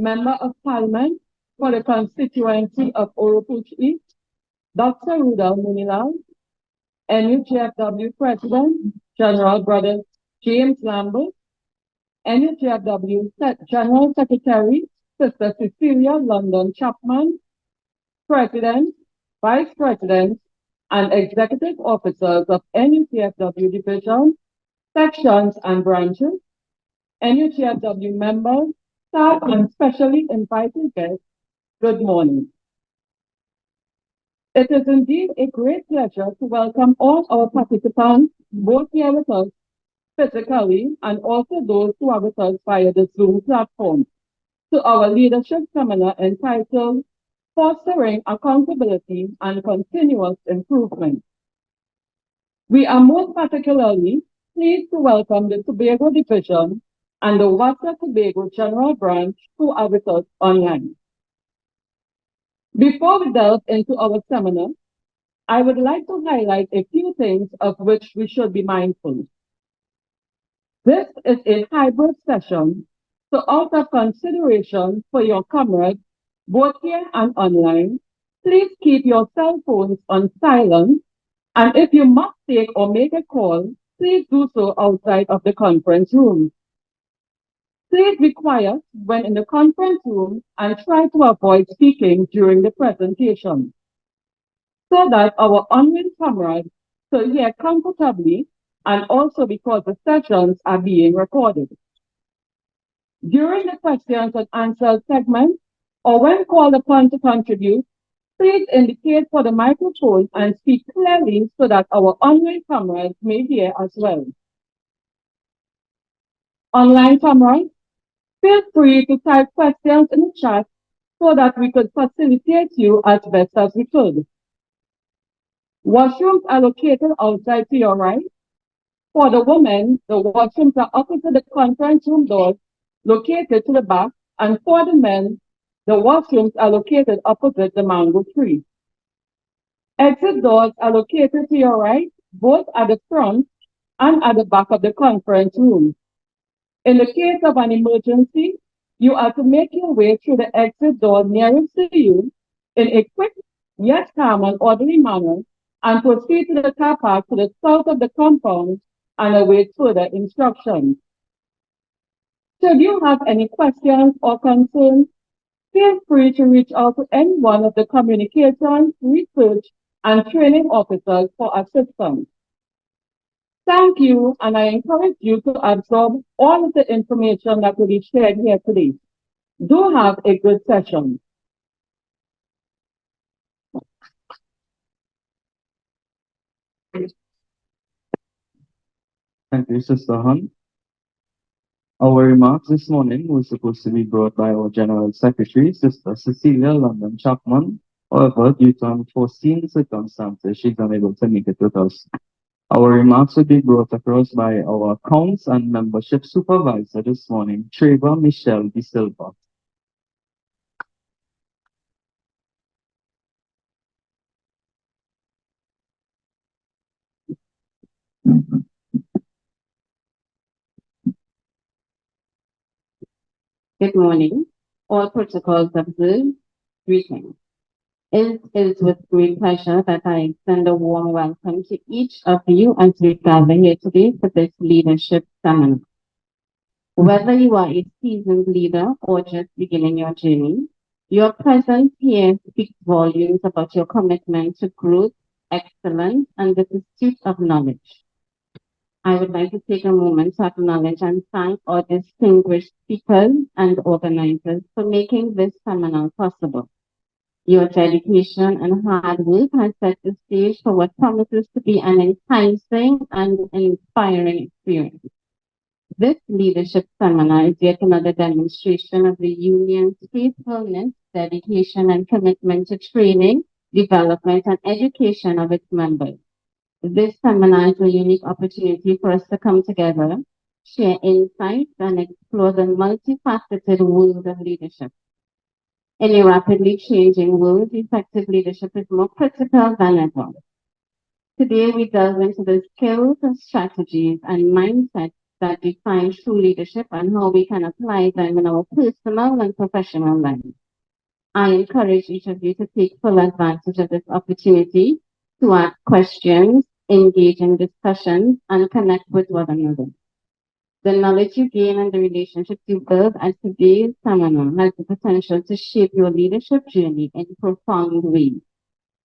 Member of Parliament for the constituency of Oropouche East, Dr. Roodal Moonilal, NUGFW President, General Brother James Lambert, NUGFW General Secretary, Sister Cecilia London Chapman, President, Vice President, and Executive Officers of NUGFW Division, Sections and Branches, NUGFW members, staff, and specially invited guests, good morning. It is indeed a great pleasure to welcome all our participants, both here with us physically and also those who are with us via the Zoom platform, to our leadership seminar entitled Fostering Accountability and Continuous Improvement. We are most particularly pleased to welcome the Tobago Division and the Wasa Tobago General Branch who are with us online. Before we delve into our seminar, I would like to highlight a few things of which we should be mindful. This is a hybrid session, so out of consideration for your comrades, both here and online, please keep your cell phones on silent, and if you must take or make a call, please do so outside of the conference room. Please be quiet when in the conference room and try to avoid speaking during the presentation, so that our online comrades can hear comfortably and also because the sessions are being recorded. During the questions and answers segment, or when called upon to contribute, please indicate for the microphone and speak clearly so that our online comrades may hear as well. Online comrades, feel free to type questions in the chat so that we could facilitate you as best as we could. Washrooms are located outside to your right. For the women, the washrooms are opposite the conference room doors, located to the back, and for the men, the washrooms are located opposite the mango tree. Exit doors are located to your right, both at the front and at the back of the conference room. In the case of an emergency, you are to make your way through the exit door nearest to you in a quick yet calm and orderly manner and proceed to the car park to the south of the compound and await further instructions. Should you have any questions or concerns, feel free to reach out to any one of the communications, research, and training officers for assistance. Thank you, and I encourage you to absorb all of the information that will be shared here today. Do have a good session. Thank you, Sister Hunt. Our remarks this morning were supposed to be brought by our General Secretary, Sister Cecilia London Chapman. However, due to unforeseen circumstances, she's unable to make it with us. Our remarks will be brought across by our Accounts and Membership Supervisor this morning, Trevor Michelle De Silva. Good morning. All protocols observed. Greetings. It is with great pleasure that I extend a warm welcome to each of you as we gather here today for this leadership seminar. Whether you are a seasoned leader or just beginning your journey, your presence here speaks volumes about your commitment to growth, excellence, and the pursuit of knowledge. I would like to take a moment to acknowledge and thank our distinguished speakers and organizers for making this seminar possible. Your dedication and hard work has set the stage for what promises to be an enticing and inspiring experience. This leadership seminar is yet another demonstration of the Union's faithfulness, dedication, and commitment to training, development, and education of its members. This seminar is a unique opportunity for us to come together, share insights, and explore the multifaceted world of leadership. In a rapidly changing world, effective leadership is more critical than ever. Today, we delve into the skills, strategies, and mindsets that define true leadership and how we can apply them in our personal and professional life. I encourage each of you to take full advantage of this opportunity to ask questions, engage in discussions, and connect with one another. The knowledge you gain and the relationships you build at today's seminar has the potential to shape your leadership journey in profound ways.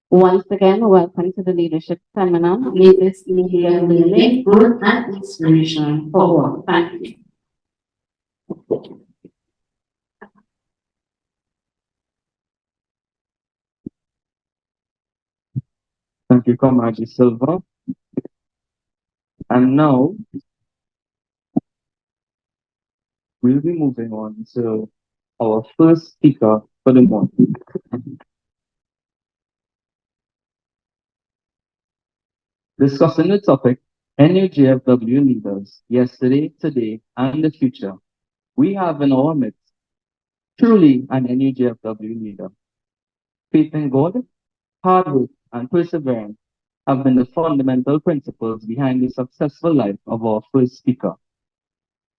Once again, welcome to the Leadership Seminar. May this be a learning, growth, and inspiration for all. Thank you. Thank you, Comrade Silva. And now we'll be moving on to our first speaker for the morning. Discussing the topic, NUGFW leaders, yesterday, today, and the future. We have in our midst truly an NUGFW leader. Faith in God, hard work, and perseverance have been the fundamental principles behind the successful life of our first speaker.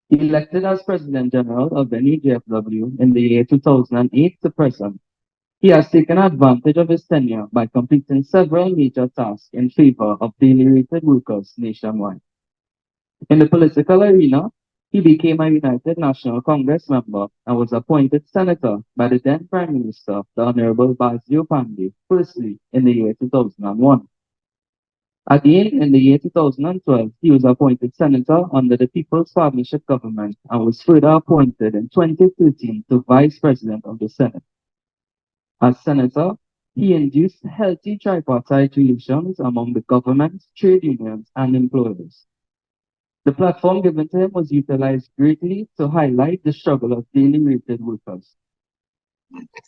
Elected as President General of NUGFW in the year 2008 to present, he has taken advantage of his tenure by completing several major tasks in favor of daily rated workers nationwide. In the political arena, he became a United National Congress member and was appointed senator by the then Prime Minister, the Honorable Basil Pandey, firstly in the year 2001. Again, in the year 2012, he was appointed senator under the People's Partnership Government and was further appointed in 2013 to Vice President of the Senate. As senator, he induced healthy tripartite relations among the government, trade unions, and employers. The platform given to him was utilized greatly to highlight the struggle of daily rated workers.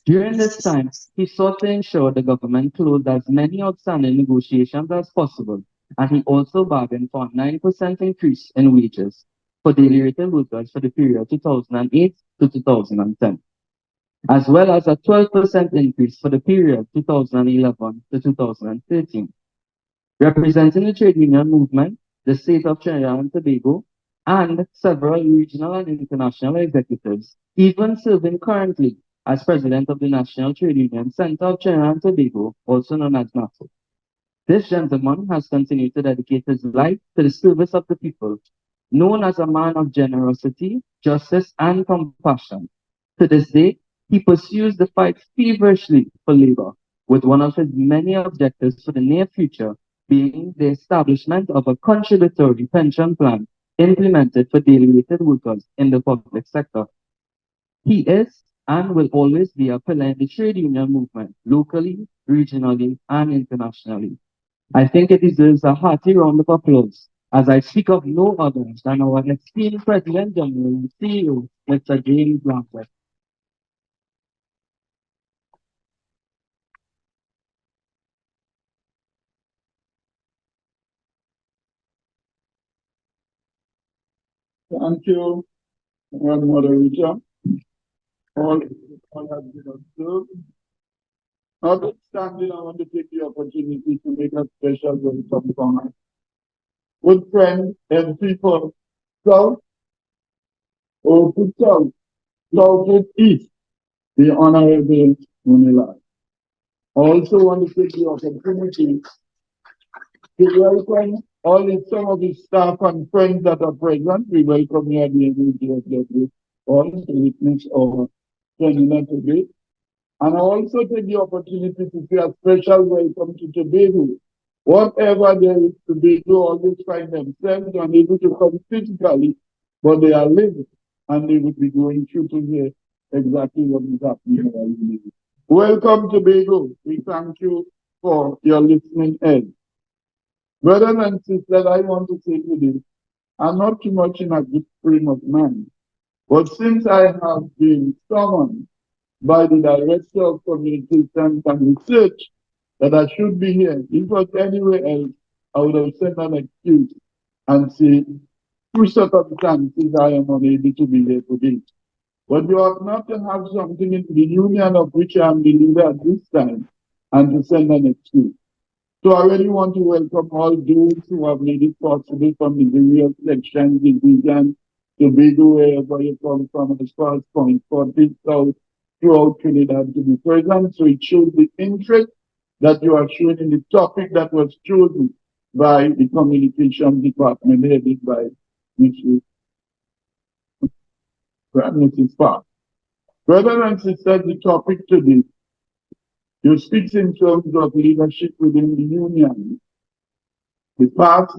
During this time, he sought to ensure the government closed as many outstanding negotiations as possible, and he also bargained for a 9% increase in wages for daily rated workers for the period 2008 to 2010, as well as a 12% increase for the period 2011 to 2013. Representing the trade union movement, the state of Trinidad and Tobago, and several regional and international executives, even serving currently as president of the National Trade Union Center of Trinidad and Tobago, also known as NATO. This gentleman has continued to dedicate his life to the service of the people, known as a man of generosity, justice, and compassion. To this day, he pursues the fight feverishly for labor, with one of his many objectives for the near future being the establishment of a contributory pension plan implemented for daily rated workers in the public sector. He is and will always be a pillar in the trade union movement, locally, regionally, and internationally. I think it deserves a hearty round of applause as I speak of no other than our esteemed President General and CEO, Mr. James Lambert. Thank you, moderator. All has been observed. Notwithstanding, I want to take the opportunity to make a special welcome from my good friend and people South, Oropouche South, Oropouche East, the Honorable Moonilal. I also want to take the opportunity to welcome some of his staff and friends that are present. We welcome you at the NUGFW all to witness our seminar today. And I also take the opportunity to say a special welcome to Tobago. Whatever there is, Tobago always find themselves unable to come physically, but they are living and they will be going through to hear exactly what is happening right now. Welcome, Tobago. We thank you for your listening in. Brothers and sisters, I want to say today, I'm not too much in a good frame of mind, but since I have been summoned by the Director of Communications and Research that I should be here, if it was anywhere else, I would have sent an excuse and say, through circumstances, I am unable to be here today. But you ought not to have something in the union of which I am the leader at this time and to send an excuse. So I really want to welcome all those who have made it possible from the various sections, divisions, Tobago, wherever you come from, as far as Point Forty South, throughout Trinidad to be present. So it shows the interest that you are showing in the topic that was chosen by the communication department headed by Mrs. Park. Brothers and sisters, the topic today, you speak in terms of leadership within the union, the past,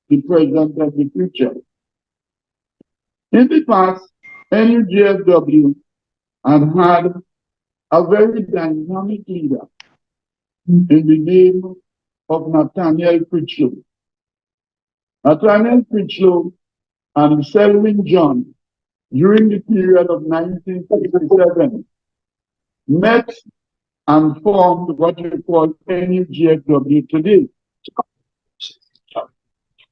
the present, and the future. In the past, NUGFW had a very dynamic leader in the name of Nathaniel Critchlow. Nathaniel Critchlow and Selwyn John, during the period of 1967, met and formed what we call NUGFW today.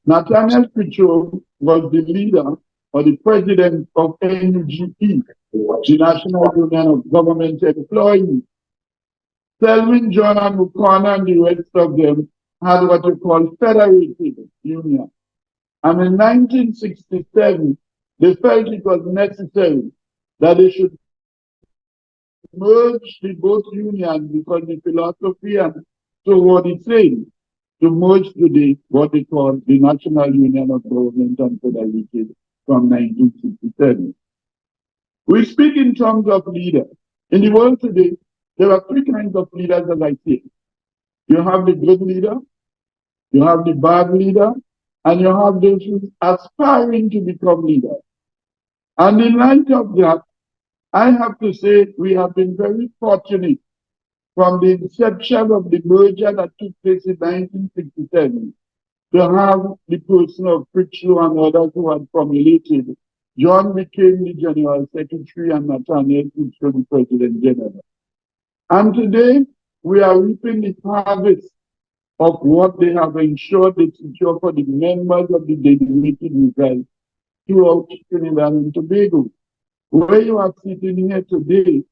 Nathaniel Critchlow was the leader or the president of NUGE, the National Union of Government Employees. Selwyn John and O'Connor and the rest of them had what we call federated union. And in 1967, they felt it was necessary that they should merge the both unions because the philosophy and so what it's saying to merge today what they call the National Union of Government and Federated from 1967. We speak in terms of leaders. In the world today, there are three kinds of leaders, as I say. You have the good leader, you have the bad leader, and you have those who are aspiring to become leaders. And in light of that, I have to say we have been very fortunate from the inception of the merger that took place in 1967 to have the person of Critchlow and others who had formulated. John became the General Secretary and Nathaniel Critchlow the President General. And today, we are reaping the harvest of what they have ensured they secure for the members of the dedicated results throughout Trinidad and Tobago. Where you are sitting here today,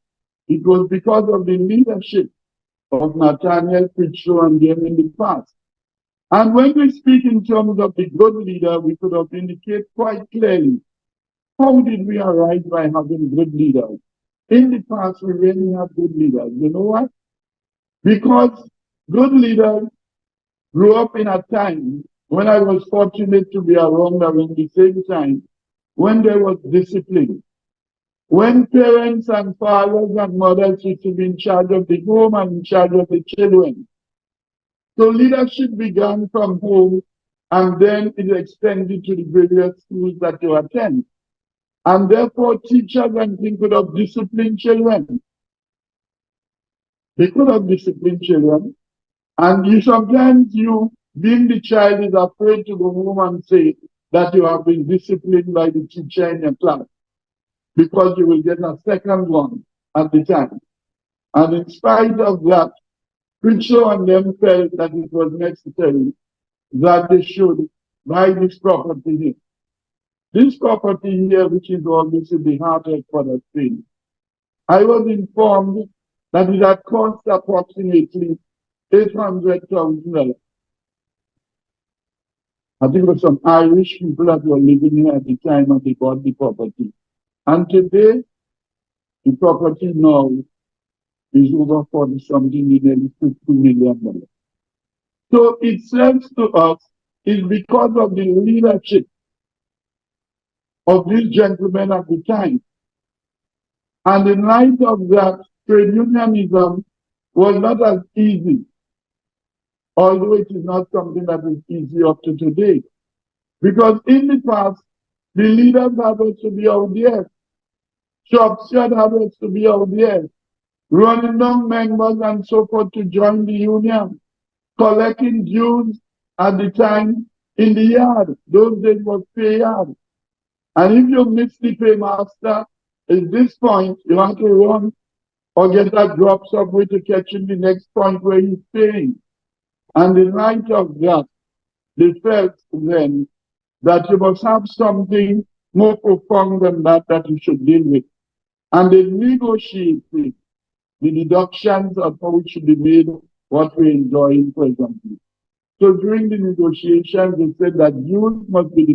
it was because of the leadership of Nathaniel Critchlow and them in the past. And when we speak in terms of the good leader, we could have indicated quite clearly how did we arrive by having good leaders. In the past, we really have good leaders. You know what? Because good leaders grew up in a time when I was fortunate to be around around the same time when there was discipline. When parents and fathers and mothers used to be in charge of the home and in charge of the children. So leadership began from home and then it extended to the various schools that you attend. And therefore teachers and things could have disciplined children. They could have disciplined children. And you, being the child, is afraid to go home and say that you have been disciplined by the teacher in your class, because you will get a second one at the time. And in spite of that, Critchlow and them felt that it was necessary that they should buy this property here. This property here, which is always in the heart of Father's thing. I was informed that it had cost approximately $800,000. I think it was some Irish people that were living here at the time when they bought the property. And today, the property now is over 40-something million, $50 million. So it serves to us is because of the leadership of these gentlemen at the time. And in light of that, trade unionism was not as easy, although it is not something that is easy up to today. Because in the past, the leaders had us to be out there. Shops had us to be out there, running down members and so forth to join the union, collecting dues at the time in the yard. Those days was pay yard. And if you miss the paymaster, at this point, you have to run or get a drop somewhere to catch in the next point where he's paying. And in light of that, they felt then that you must have something more profound than that you should deal with. And they negotiated the deductions of how it should be made what we're enjoying presently. So during the negotiations, they said that dues must be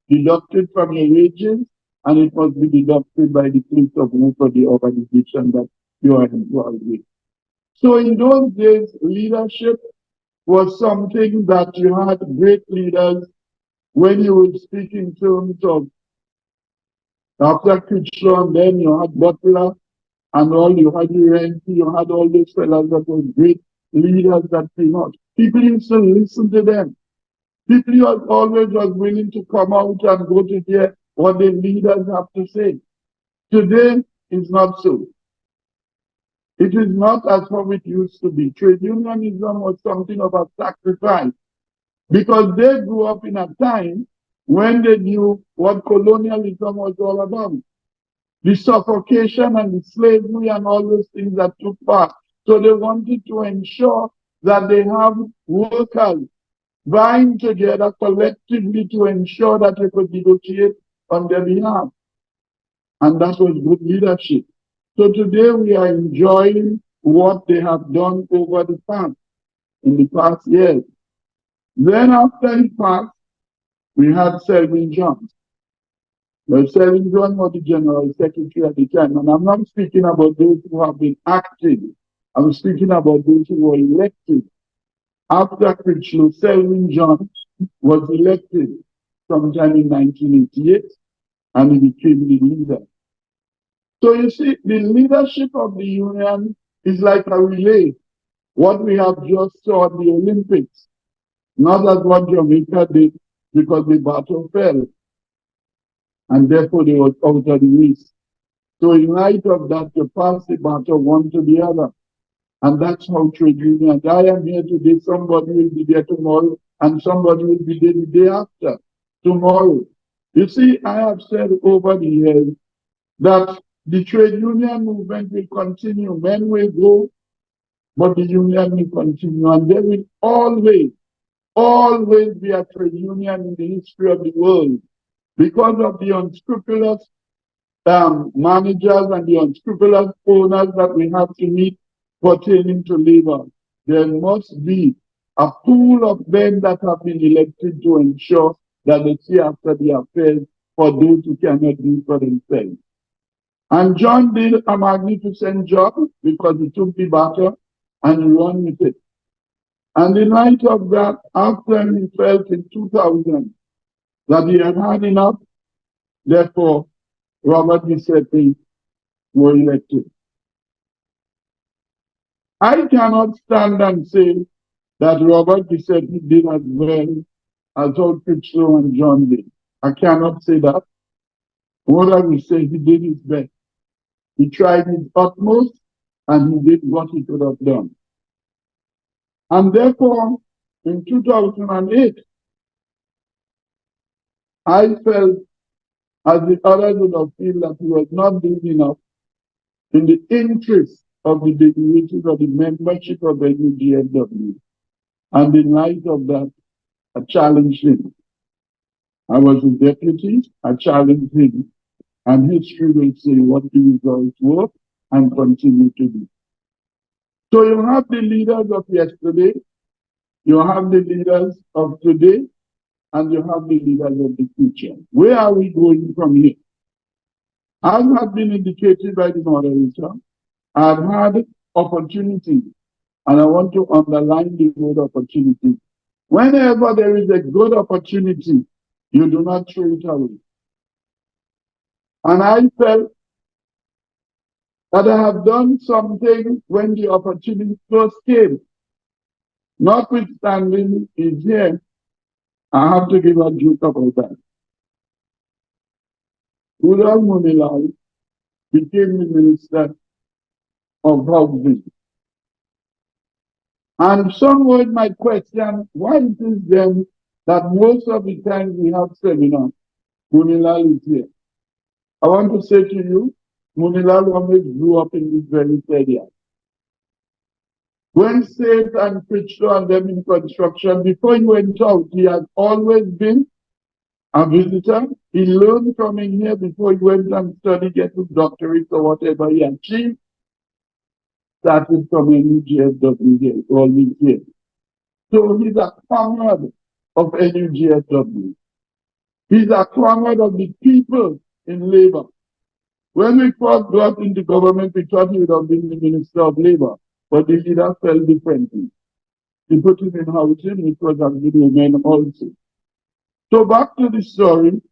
deducted from your wages, and it must be deducted by the place of work for the organization that you are employed with. So in those days, leadership was something that you had great leaders when you would speak in terms of after Kitchener, and then you had Butler and all, you had Urenti, you had all those fellows that were great leaders that came out. People used to listen to them. People always was willing to come out and go to hear what the leaders have to say. Today is not so. It is not as how it used to be. Trade unionism was something of a sacrifice because they grew up in a time when they knew what colonialism was all about. The suffocation and the slavery and all those things that took part. So they wanted to ensure that they have workers vying together collectively to ensure that they could negotiate on their behalf. And that was good leadership. So today we are enjoying what they have done over the past, in the past years. Then after he passed, we had Selwyn Jones. Now, Selwyn Jones was the General Secretary at the time. And I'm not speaking about those who have been acting. I'm speaking about those who were elected. After Critchlow, Selwyn Jones was elected sometime in 1988, and he became the leader. So you see, the leadership of the union is like a relay. What we have just saw at the Olympics, not as what Jamaica did because the battle fell, and therefore they were out of the race. So in light of that, you pass the battle one to the other. And that's how trade unions. I am here today, somebody will be there tomorrow, and somebody will be there the day after, tomorrow. You see, I have said over the years that the trade union movement will continue. Men will go, but the union will continue. And there will always, always be a trade union in the history of the world because of the unscrupulous managers and the unscrupulous owners that we have to meet pertaining to labor. There must be a pool of men that have been elected to ensure that they see after the affairs for those who cannot do for themselves. And John did a magnificent job because he took the battle and he ran with it. And in light of that, after he felt in 2000 that he had had enough, therefore Robert Giuseppe were elected. I cannot stand and say that Robert Giuseppe did as well as how Critchlow and John did. I cannot say that. What I will say, he did his best. He tried his utmost and he did what he could have done. And therefore, in 2008, I felt, as the others would have felt, that he was not doing enough in the interest of the deliberations of the membership of NUGFW. And in light of that, I challenged him. I was his deputy, I challenged him, and history will say what the results were and continue to be. So you have the leaders of yesterday, you have the leaders of today, and you have the leaders of the future. Where are we going from here? As has been indicated by the moderator, I've had opportunity, and I want to underline the word opportunity. Whenever there is a good opportunity, you do not throw it away. And I felt that I have done something when the opportunity first came. Notwithstanding is here, I have to give a joke about that. Roodal Moonilal became the Minister of Housing. And someone might question why it is then that most of the time we have seminars, Moonilal is here. I want to say to you, Moonilal always grew up in this very area. When Seth and Critchlow and them in construction, before he went out, he had always been a visitor. He learned coming here before he went and studied, get his doctorate or whatever he achieved. started from NUGFW here, always here. So he's a comrade of NUGFW. He's a comrade of the people in labor. When we first got into government, we thought he would have been the Minister of Labor, but the leader felt differently. He put him in housing, which was a good woman also. So back to the story.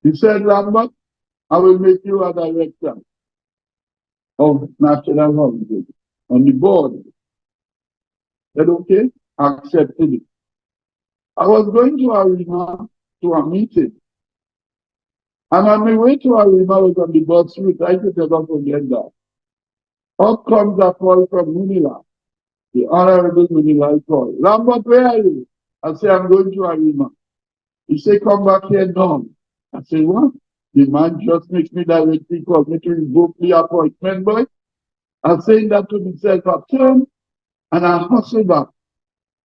He said, Lambert, I will make you a director of national housing on the board. I said, okay, accepted it. I was going to Arima to a meeting. And on my way to Arima, I was on the bus route. I could never forget that. Up comes a call from Moonilal, the Honorable Moonilal call. Lambert, where are you? I say, I'm going to Arima. He said, come back here now. I said, what? The man just makes me directly call me to revoke the appointment, boy. I'm saying that to myself, I turned and I hustle back.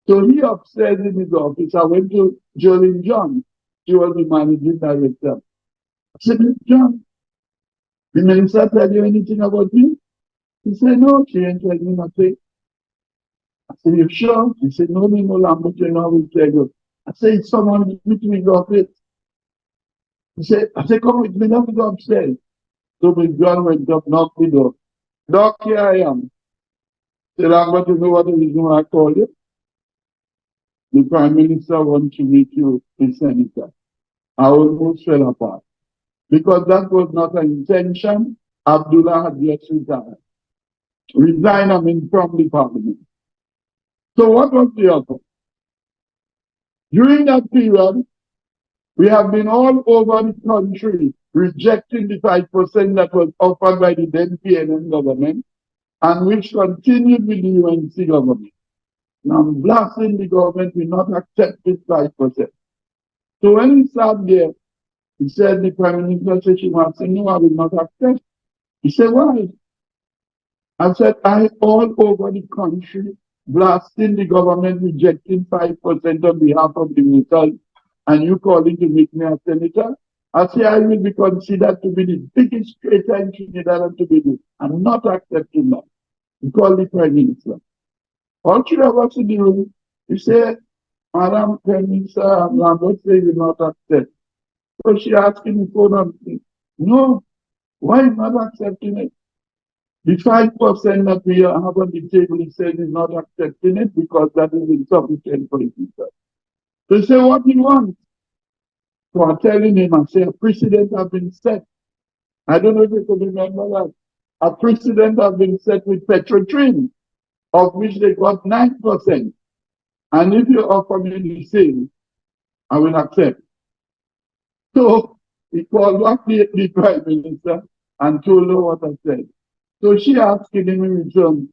So he upstairs in his office. I went to Jolene John. She was the managing director. I said, Miss John, the minister tell you anything about me? He said, no, she ain't telling me nothing. I said, you sure? He said, no, Lambert, you know, I will tell you. I said, it's someone between the office. He said, I said, come with me, let me go upstairs. So Miss John went up, knocked the door. Doc, here I am. Said, Lambert, you know what the reason why I called you? The Prime Minister wants to meet you, the Senator. I almost fell apart. Because that was not an intention. Abdullah had just resigned. Resigned, I mean, from the parliament. So what was the offer? During that period, we have been all over the country rejecting the 5% that was offered by the then PNM government and which continued with the UNC government. Now I'm blasting the government will not accept this 5%. So when he sat there, he said, the Prime Minister said she wants to know I will not accept. He said, why? I said, I all over the country blasting the government, rejecting 5% on behalf of the voters, and you calling to make me a senator? I say I will be considered to be the biggest traitor in Trinidad and Tobago. I'm not accepting that. He called the Prime Minister. All three of us in the room, he said, Madam Prime Minister, Lambert say you will not accept. So she asked him to no, why not accepting it? The 5% that we have on the table, he said, is not accepting it because that is insufficient for the people. So he said, what do you want? So I'm telling him, I say, a precedent has been set. I don't know if you can remember that. A precedent has been set with Petrotrin, of which they got 9%. And if you offer me the same, I will accept. So he called back the Prime Minister and told her what I said. So she asked him in return,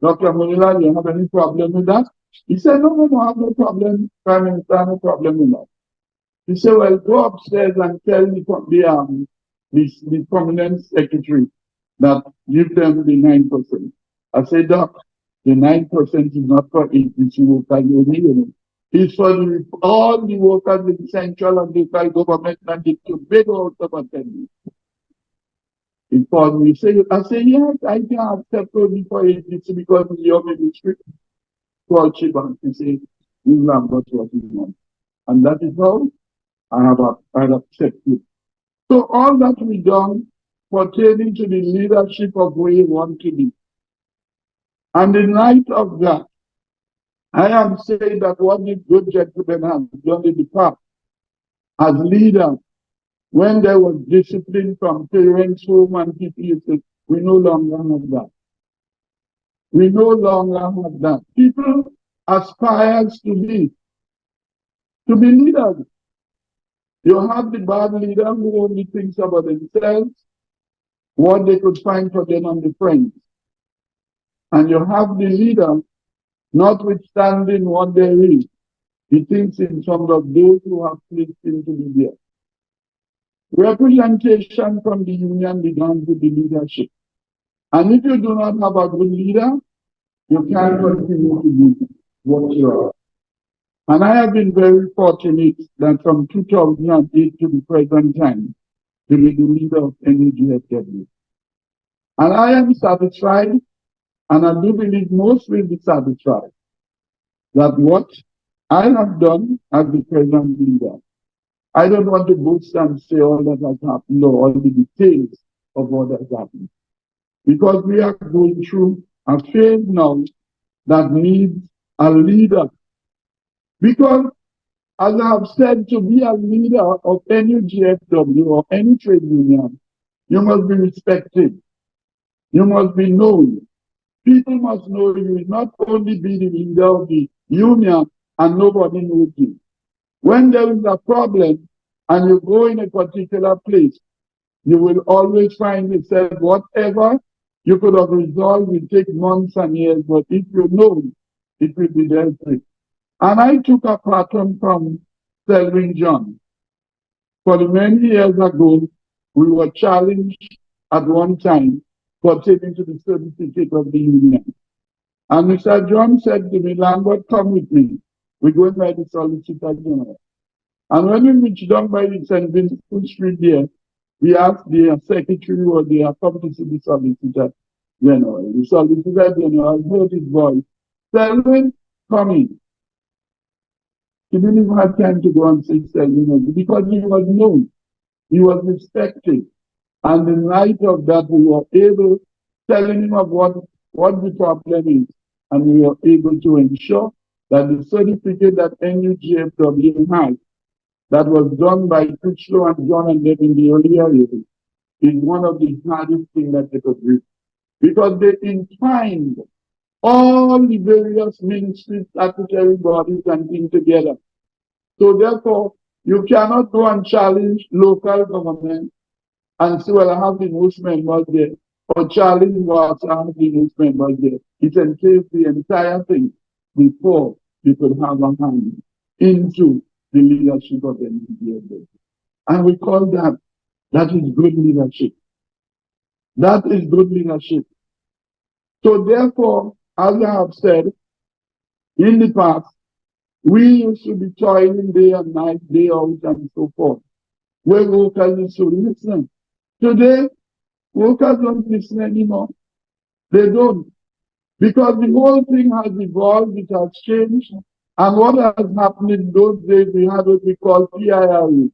Dr. Moonilal, you have any problem with that? He said, no, I have no problem, Prime Minister, no problem with that. He said, well, go upstairs and tell the prominent secretary that give them the 9%. I said, Doc, the 9% is not for agency workers only. It's for all the workers in the central and local government and the Tobago out of attendance. He called me, I say, yes, I can accept only for agency because it's your ministry. Called Chibank, he said, you Lambert what you want. And that is how I have accepted. So all that we done pertaining to the leadership of where we want to be. And in light of that, I am saying that what the good gentlemen have done in the past as leaders, when there was discipline from parents, home, and people, we no longer have that. We no longer have that. People aspire to be leaders. You have the bad leader who only thinks about themselves, what they could find for them and the friends. And you have the leader, notwithstanding what there is, he thinks in terms of those who have placed him to be there. Representation from the union begins with the leadership. And if you do not have a good leader, you can't continue to be what you are. And I have been very fortunate that from 2008 to the present time, to be the leader of NUGFW. And I am satisfied, and I do believe most will be satisfied, that what I have done as the present leader, I don't want to boast and say all that has happened or all the details of what has happened, because we are going through a phase now that needs a leader. Because, as I have said, to be a leader of NUGFW or any trade union, you must be respected. You must be known. People must know you, not only be the leader of the union and nobody knows you. When there is a problem and you go in a particular place, you will always find yourself, whatever you could have resolved will take months and years, but if you know, it will be dealt with. And I took a pattern from Selwyn John. For many years ago, we were challenged at one time for taking to the certificate of the union. And Mr. John said to me, Lambert, come with me. We're going by the Solicitor General. And when we reached down by the St. Vincent Street there, we asked the secretary or the accomplice to the Solicitor General. The Solicitor General heard his voice. Selwyn, come in. He didn't even have time to go and say Selwyn, because he was known. He was respected. And in light of that, we were able, telling him of what the problem is, and we were able to ensure that the certificate that NUGFW has, that was done by Critchlow and John and them in the earlier years, is one of the hardest things that they could do. Because they entwined all the various ministries, statutory bodies, and things together. So therefore, you cannot go and challenge local government and say, well, I have the most members there, or challenge what I have the most members there. It entails the entire thing before you could have a hand into the leadership of the NUGFW. And we call that is good leadership. That is good leadership. So therefore, as I have said, in the past, we used to be toiling day and night, day out, and so forth, where workers used to listen. Today, workers don't listen anymore. They don't. Because the whole thing has evolved, it has changed. And what has happened in those days, we had what we call PIRE,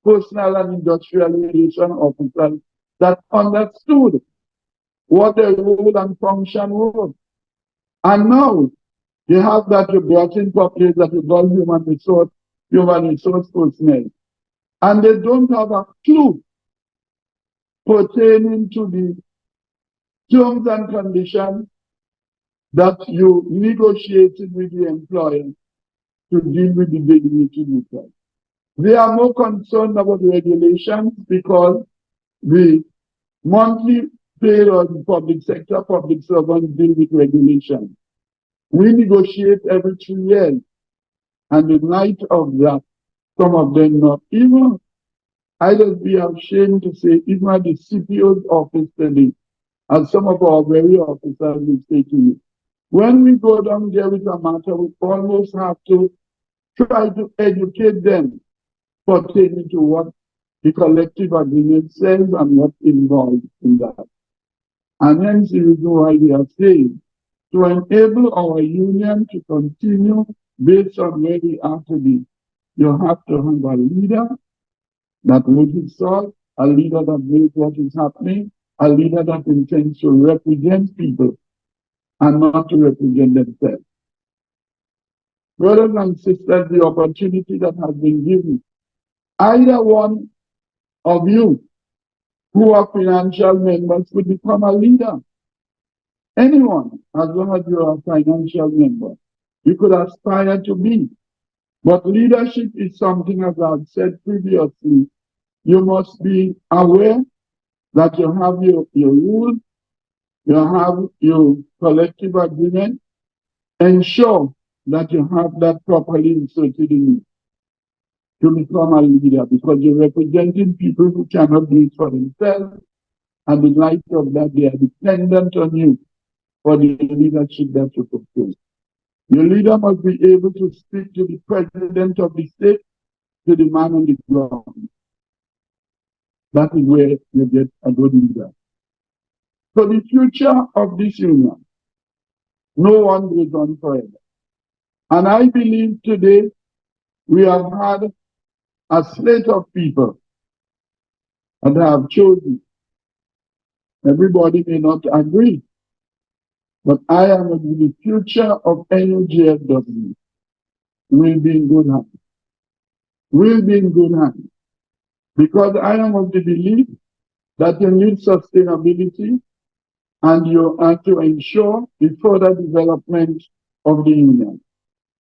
Personal and Industrial Relation Officers, that understood what their role and function was. And now, you have that you brought in populace that you call human resource personnel. And they don't have a clue pertaining to the terms and conditions that you negotiated with the employer to deal with the dignity workers. They are more concerned about regulations because the monthly pay of the public sector, public servants deal with regulations. We negotiate every 2 years, and in light of that, some of them not even, I just be ashamed to say, even at the CPO's office today, as some of our very officers will say to you, when we go down there with a matter, we almost have to try to educate them pertaining to what the collective agreement says and what's involved in that. And hence the reason why we are saying, to enable our union to continue based on where we are today, you have to have a leader that knows his soul, a leader that knows what is happening, a leader that intends to represent people and not to represent themselves. Brothers and sisters, the opportunity that has been given, either one of you who are financial members could become a leader. Anyone, as long as you are a financial member, you could aspire to be. But leadership is something, as I've said previously, you must be aware that you have your rules, you have your collective agreement. Ensure that you have that properly inserted in you to become a leader, because you're representing people who cannot do it for themselves, and in light of that, they are dependent on you for the leadership that you fulfill. Your leader must be able to speak to the president of the state, to the man on the ground. That is where you get a good leader. For the future of this union, no one goes on forever. And I believe today we have had a slate of people that have chosen. Everybody may not agree, but I am of the future of NUGFW will be in good hands. Will be in good hands. Because I am of the belief that you need sustainability and you have to ensure the further development of the union.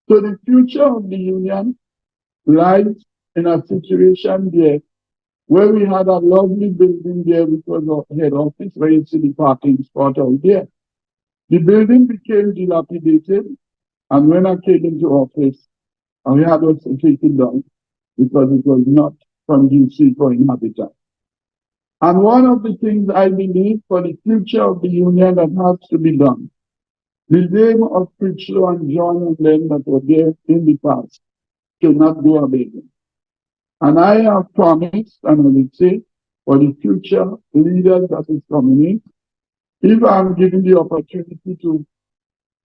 So the future of the union lies in a situation there where we had a lovely building there, which was our head office, where you see the parking spot out there. The building became dilapidated, and when I came into office, we had to take it down because it was not conducive for inhabitants. And one of the things I believe for the future of the union that has to be done, the name of Critchlow and John and them that were there in the past should not go abandoned. And I have promised, and I will say, for the future leaders that is coming in, if I'm given the opportunity to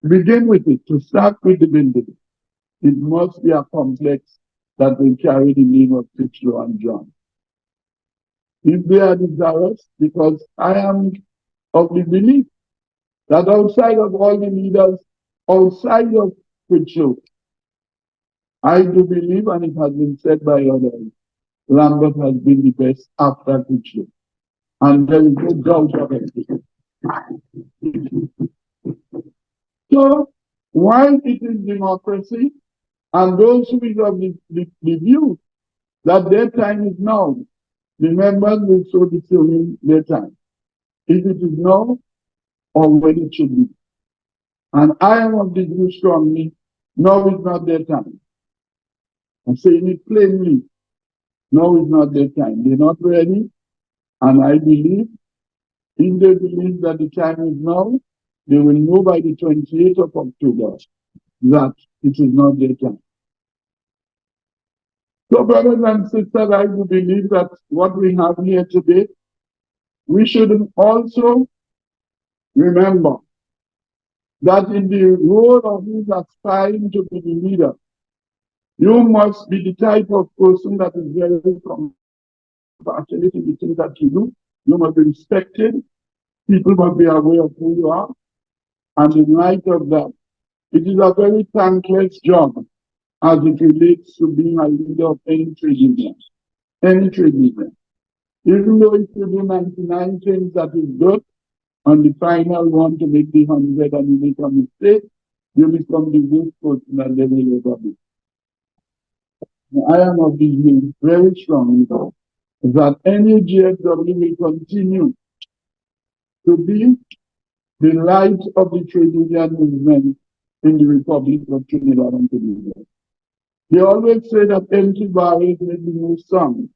begin with it, to start with the building, it must be a complex that will carry the name of Critchlow and John. If they are desirous, because I am of the belief that outside of all the leaders, outside of Critchlow, I do believe, and it has been said by others, Lambert has been the best after Critchlow. And there is no doubt about it. So, while it is democracy, and those who is of the view that their time is now, the members will so determine their time. If it is now, or when it should be. And I am of the view strongly, now is not their time. I'm saying it plainly, now is not their time. They're not ready, and I believe, if they believe that the time is now, they will know by the 28th of October that it is not their time. So, brothers and sisters, I do believe that what we have here today, we should also remember that in the role of who is aspiring to be the leader, you must be the type of person that is very compassionate in the things that you do. You must be respected. People must be aware of who you are. And in light of that, it is a very thankless job as it relates to being a leader of any trade union. Any trade union. Even though if you do 99 things that is good, on the final one to make the 100 and you make a mistake, you become the worst person that they will ever be. I am of the view very strongly that NUGFW will continue to be the light of the trade union movement in the Republic of Trinidad and Tobago. They always say that empty barrels make the most song.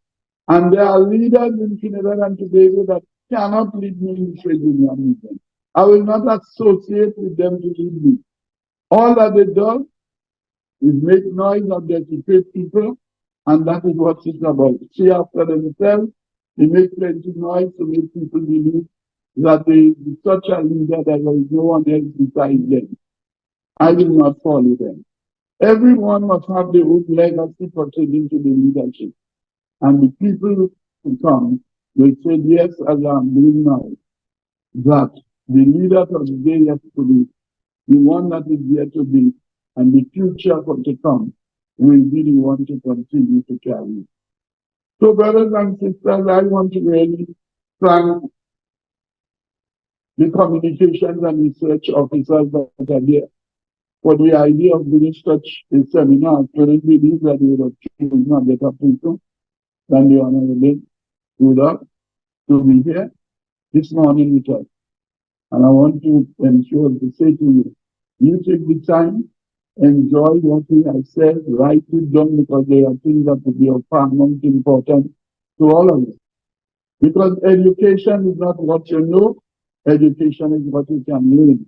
And there are leaders in Trinidad and Tobago that cannot lead me in the trade union movement. I will not associate with them to lead me. All that they do is make noise of their secret people, and that is what it's about. See after themselves, they make plenty noise to make people believe that they are such a leader that there is no one else besides them. I will not follow them. Everyone must have their own legacy pertaining to the leadership. And the people who come will say, yes, as I'm doing now, that the leader of the day has to be, the one that is yet to be, and the future for to come will be the one to continue to carry. So, brothers and sisters, I want to really thank the communications and research officers that are there for the idea of doing such a seminar. I couldn't believe that they would have chosen a better people than the Honorable Roodal to be here this morning with us. And I want to ensure to say to you, you take the time, enjoy what we have said, write it down, because there are things that will be of paramount importance to all of us. Because education is not what you know, education is what you can learn.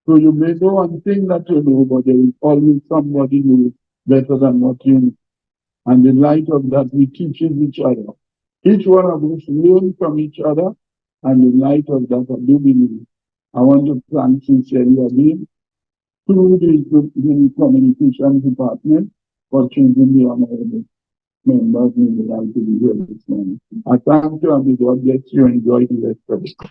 So you may know one thing that you know, but there is always somebody who is better than what you know. And in light of that, we teach each other. Each one of us learn from each other, and in light of that, I do believe I want to thank sincerely again to the communication department for choosing the honorable members in the right to be here this morning. I thank you and may God bless you and enjoy the rest of it.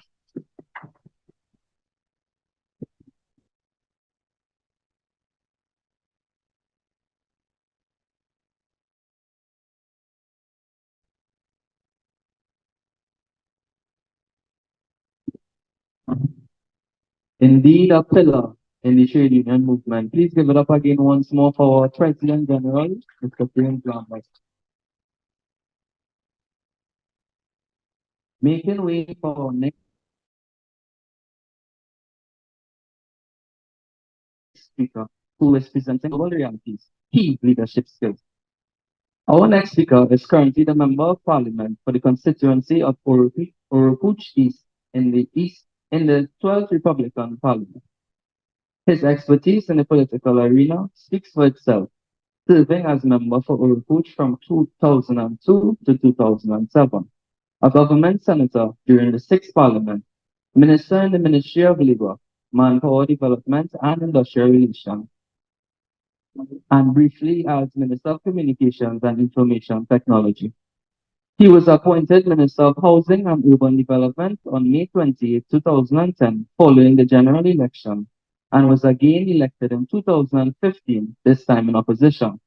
Indeed, a pillar in the trade union movement. Please give it up again once more for our President General, Mr. Lambert. Making way for our next speaker, who is presenting global realities, key leadership skills. Our next speaker is currently the Member of Parliament for the constituency of Oropouche East in the 12th Republican Parliament. His expertise in the political arena speaks for itself, serving as member for Oropouche from 2002 to 2007, a government senator during the 6th Parliament, minister in the Ministry of Labour, Manpower Development and Industrial Relations, and briefly as Minister of Communications and Information Technology. He was appointed Minister of Housing and Urban Development on May 28, 2010, following the general election, and was again elected in 2015, this time in opposition.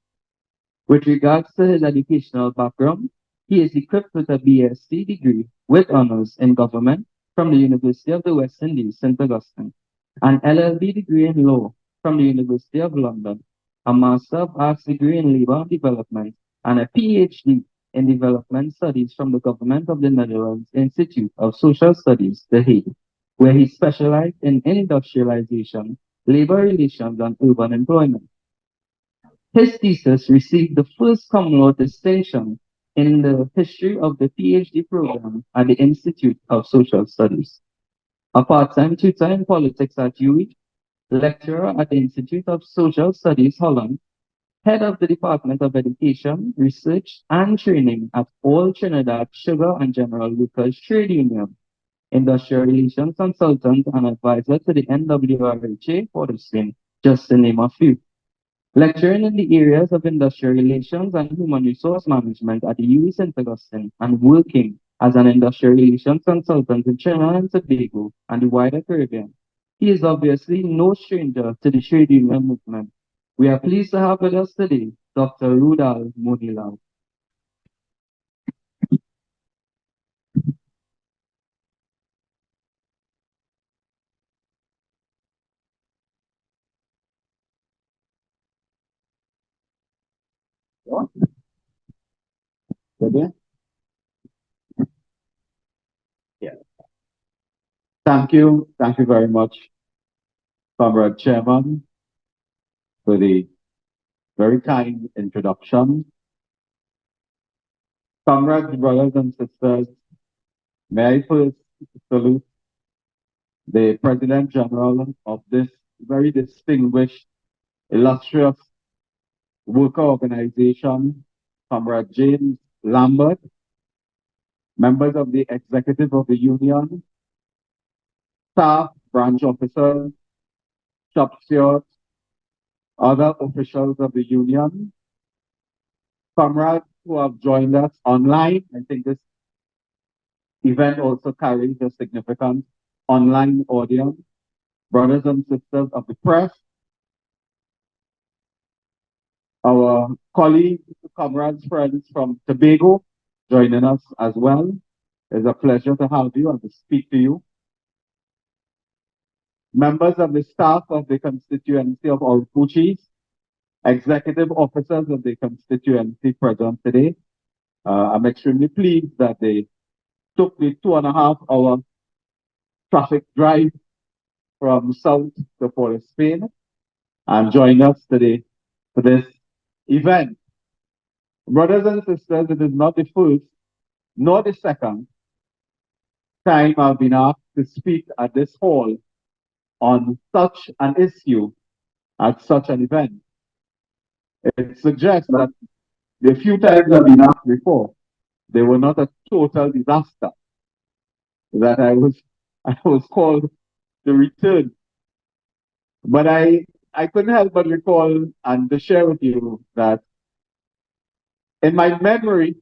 With regards to his educational background, he is equipped with a BSc degree with honors in government from the University of the West Indies, St. Augustine, an LLB degree in law from the University of London, a Master of Arts degree in Labour and Development, and a PhD in Development Studies from the Government of the Netherlands Institute of Social Studies, The Hague, where he specialized in industrialization, labor relations, and urban employment. His thesis received the first common law distinction in the history of the PhD program at the Institute of Social Studies. A part-time tutor in politics at UWI, lecturer at the Institute of Social Studies, Holland, head of the Department of Education, Research, and Training at All Trinidad Sugar and General Workers Trade Union, industrial relations consultant and advisor to the NWRHA for the same, just to name a few. Lecturing in the areas of industrial relations and human resource management at the UWI St. Augustine and working as an industrial relations consultant in Trinidad and Tobago and the wider Caribbean. He is obviously no stranger to the trade union movement. We are pleased to have with us today Dr. Roodal Moonilal. Yeah. Thank you very much, Comrade Chairman, for the very kind introduction. Comrades, brothers and sisters, may I first salute the President General of this very distinguished, illustrious worker organization, Comrade James Lambert, members of the executive of the union, staff, branch officers, shop stewards, other officials of the union, comrades who have joined us online. I think this event also carries a significant online audience, brothers and sisters of the press, our colleagues, comrades, friends from Tobago joining us as well. It's a pleasure to have you and to speak to you. Members of the staff of the constituency of Oropouche East, executive officers of the constituency present today. I'm extremely pleased that they took the 2.5-hour traffic drive from south to Port of Spain and joined us today for this event. Brothers and sisters, it is not the first nor the second time I've been asked to speak at this hall on such an issue at such an event. It suggests that the few times I've been asked before, they were not a total disaster. that I was called to return. But I couldn't help but recall and to share with you that in my memory,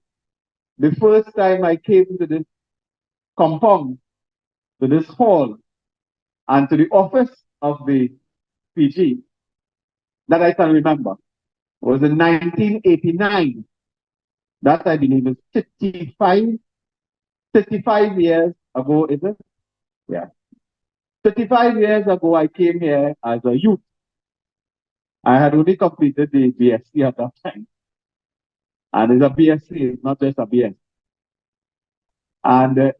the first time I came to this compound, to this hall, and to the office of the PG that I can remember was in 1989. That I believe is 35 years ago, is it? Yeah. 35 years ago, I came here as a youth. I had only completed the BSc at that time. And it's a BSc, it's not just a BS. And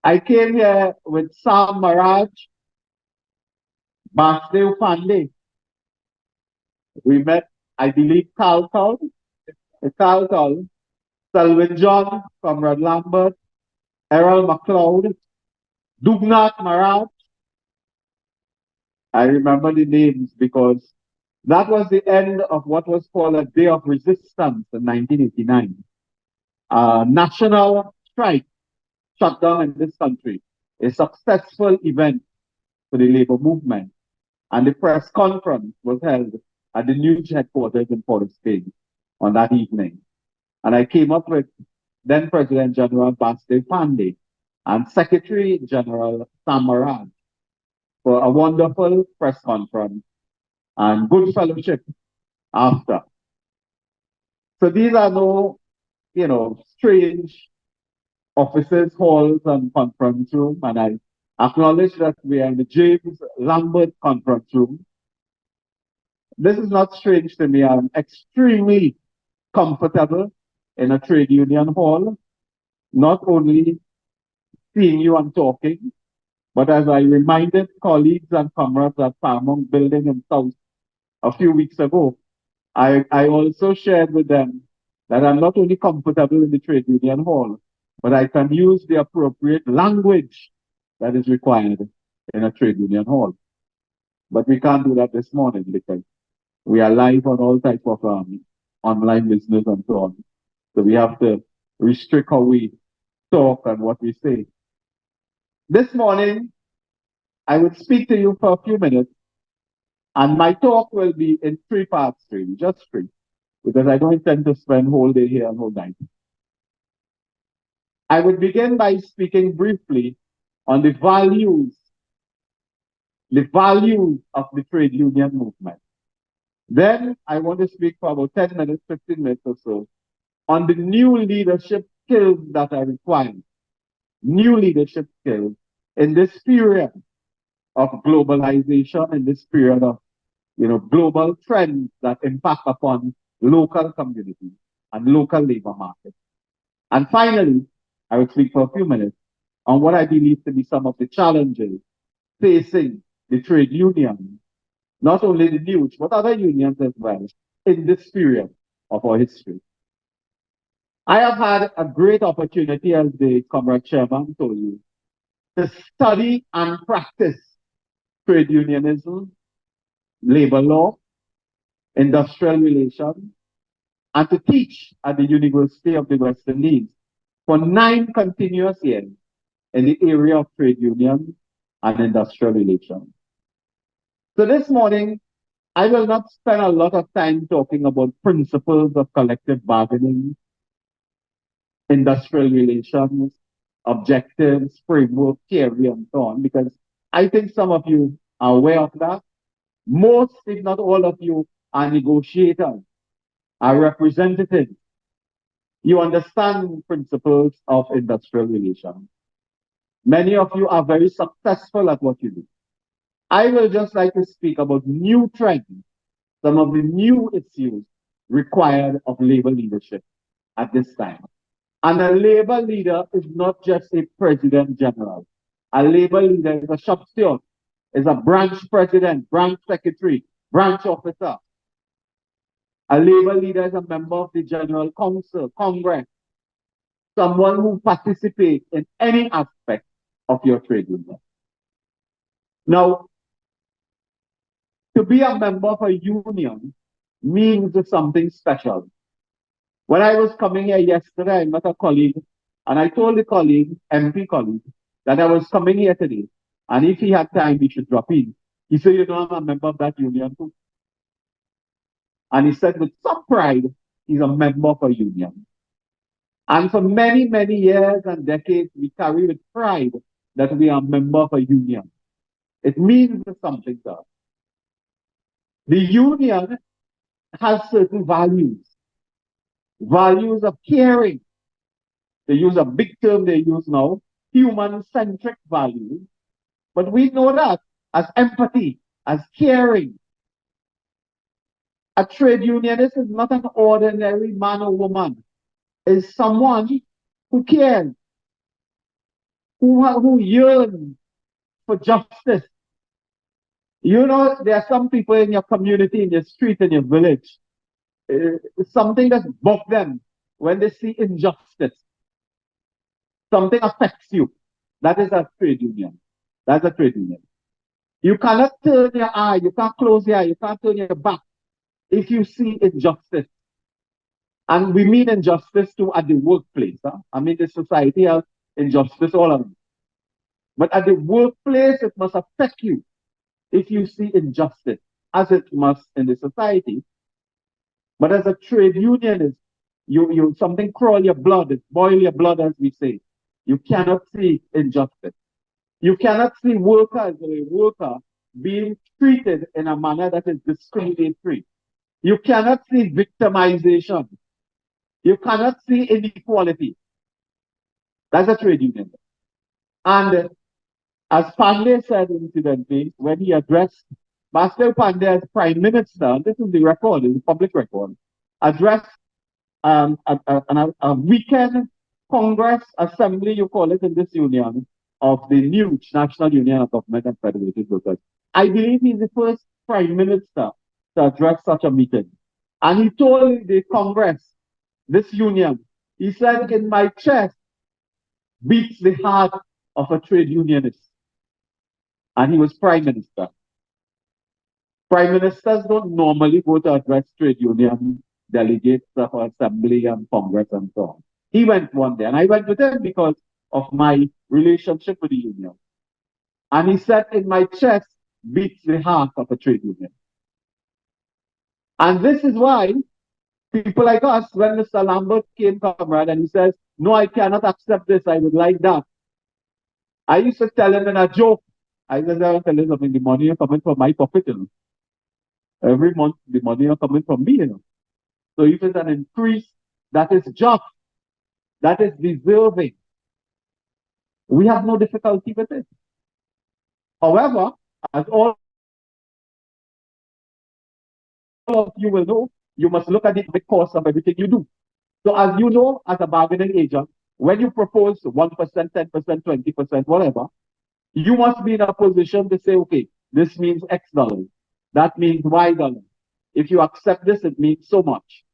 I came here with Sam Maraj, Basdev Pandey. We met, I believe, Carl, Selwyn John, Comrade Lambert, Errol McLeod, Dugnath Maraj. I remember the names because that was the end of what was called a Day of Resistance in 1989. A national strike shut down in this country, a successful event for the labor movement. And the press conference was held at the NUG headquarters in Port of Spain on that evening. And I came up with then President General Basdev Pandey and Secretary General Sam Maraj for a wonderful press conference and good fellowship after. So these are no, strange offices, halls, and conference room. And I acknowledge that we are in the James Lambert conference room. This is not strange to me. I'm extremely comfortable in a trade union hall, not only seeing you and talking, but as I reminded colleagues and comrades at Paramount Building in South a few weeks ago, I also shared with them that I'm not only comfortable in the trade union hall, but I can use the appropriate language that is required in a trade union hall. But we can't do that this morning because we are live on all types of online business and so on. So we have to restrict how we talk and what we say. This morning, I will speak to you for a few minutes, and my talk will be in three parts, really, just three, because I don't intend to spend whole day here and whole night. I would begin by speaking briefly on the values of the trade union movement. Then I want to speak for about 10 minutes, 15 minutes or so on the new leadership skills that are required. New leadership skills in this period of globalization, in this period of global trends that impact upon local communities and local labor markets. And finally, I will speak for a few minutes on what I believe to be some of the challenges facing the trade unions, not only the NUG, but other unions as well, in this period of our history. I have had a great opportunity, as the Comrade Chairman told you, to study and practice trade unionism, labor law, industrial relations, and to teach at the University of the West Indies for 9 continuous years in the area of trade unions and industrial relations. So this morning, I will not spend a lot of time talking about principles of collective bargaining, industrial relations, objectives, framework, theory, and so on, because I think some of you are aware of that. Most, if not all of you, are negotiators, are representatives. You understand principles of industrial relations. Many of you are very successful at what you do. I will just like to speak about new trends, some of the new issues required of labor leadership at this time. And a labor leader is not just a president general. A labor leader is a shop steward, is a branch president, branch secretary, branch officer. A labor leader is a member of the General Council, Congress, someone who participates in any aspect of your trade union. Now, to be a member of a union means something special. When I was coming here yesterday, I met a colleague And I told the colleague, MP colleague, that I was coming here today. And if he had time, he should drop in. He said, you know, I'm a member of that union too. And he said with some pride, he's a member of a union. And for many, many years and decades, we carry with pride that we are a member of a union. It means something to us. The union has certain values. Values of caring. They use a big term they use now, human-centric values. But we know that as empathy, as caring. A trade unionist is not an ordinary man or woman. Is someone who cares, who yearns for justice. You know, there are some people in your community, in your street, in your village, something that bugs them when they see injustice. Something affects you. That is a trade union. That's a trade union. You cannot turn your eye, you can't close your eye, you can't turn your back if you see injustice. And we mean injustice too at the workplace. Huh? I mean, the society has injustice all around. But at the workplace, it must affect you if you see injustice, as it must in the society. But as a trade unionist, you something crawl your blood, it boil your blood, as we say. You cannot see injustice. You cannot see workers or a worker being treated in a manner that is discriminatory. You cannot see victimization. You cannot see inequality. That's a trade union. And as Pandey said incidentally, when he addressed, Master Pandey as Prime Minister, and this is the record, it's a public record, addressed a weekend Congress Assembly, you call it in this union, of the new National Union of Government and Federated Workers. I believe he's the first Prime Minister to address such a meeting. And he told the Congress, this union, he said, in my chest beats the heart of a trade unionist. And he was Prime Minister. Prime Ministers don't normally go to address trade union delegates of Assembly and Congress and so on. He went one day, and I went with him because of my relationship with the union. And he said, in my chest beats the heart of a trade union. And this is why people like us, when Mr. Lambert came, Comrade, and he says, no, I cannot accept this, I would like that. I used to tell him in a joke, I said, I'll tell you something, the money is coming from my pocket, you know. Every month, the money is coming from me, you know. So if it's an increase that is just, that is deserving, we have no difficulty with it. However, as all of you will know, you must look at the cost of everything you do. So as you know, as a bargaining agent, when you propose 1%, 10%, 20%, whatever, you must be in a position to say, okay, this means X dollars. That means Y dollars. If you accept this, it means so much.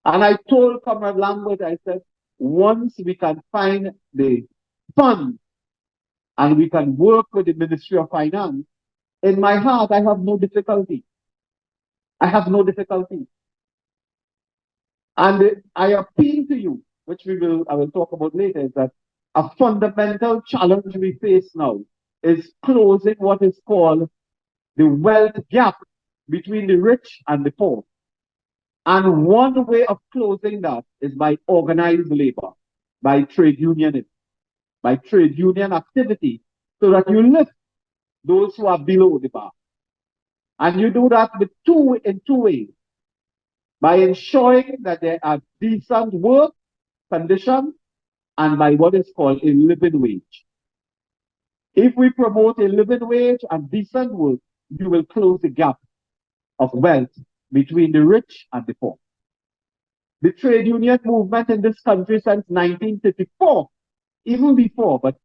And I told Comrade Lambert, I said, once we can find the funds and we can work with the Ministry of Finance, in my heart, I have no difficulty. I have no difficulty. And I appeal to you, which I will talk about later, is that a fundamental challenge we face now is closing what is called the wealth gap between the rich and the poor. And one way of closing that is by organized labor, by trade unionists, by trade union activity, so that you lift those who are below the bar. And you do that in two ways. By ensuring that there are decent work conditions and by what is called a living wage. If we promote a living wage and decent work, you will close the gap of wealth between the rich and the poor. The trade union movement in this country since 1934, even before, but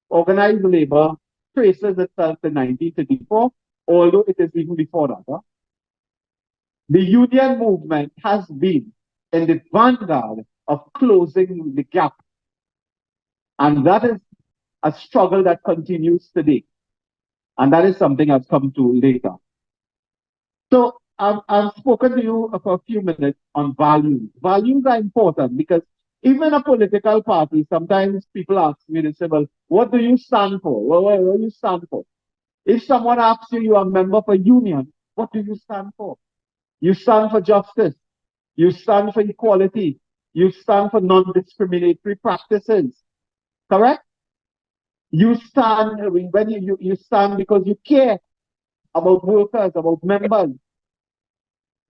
organized labor traces itself to 1934, although it is even before that. Huh? The union movement has been in the vanguard of closing the gap. And that is a struggle that continues today. And that is something I've come to later. So I've spoken to you for a few minutes on values. Values are important because Even a political party, sometimes people ask me, they say, well, what do you stand for? What do you stand for? If someone asks you, you are a member of a union, what do you stand for? You stand for justice. You stand for equality. You stand for non-discriminatory practices. Correct? You stand when you stand because you care about workers, about members.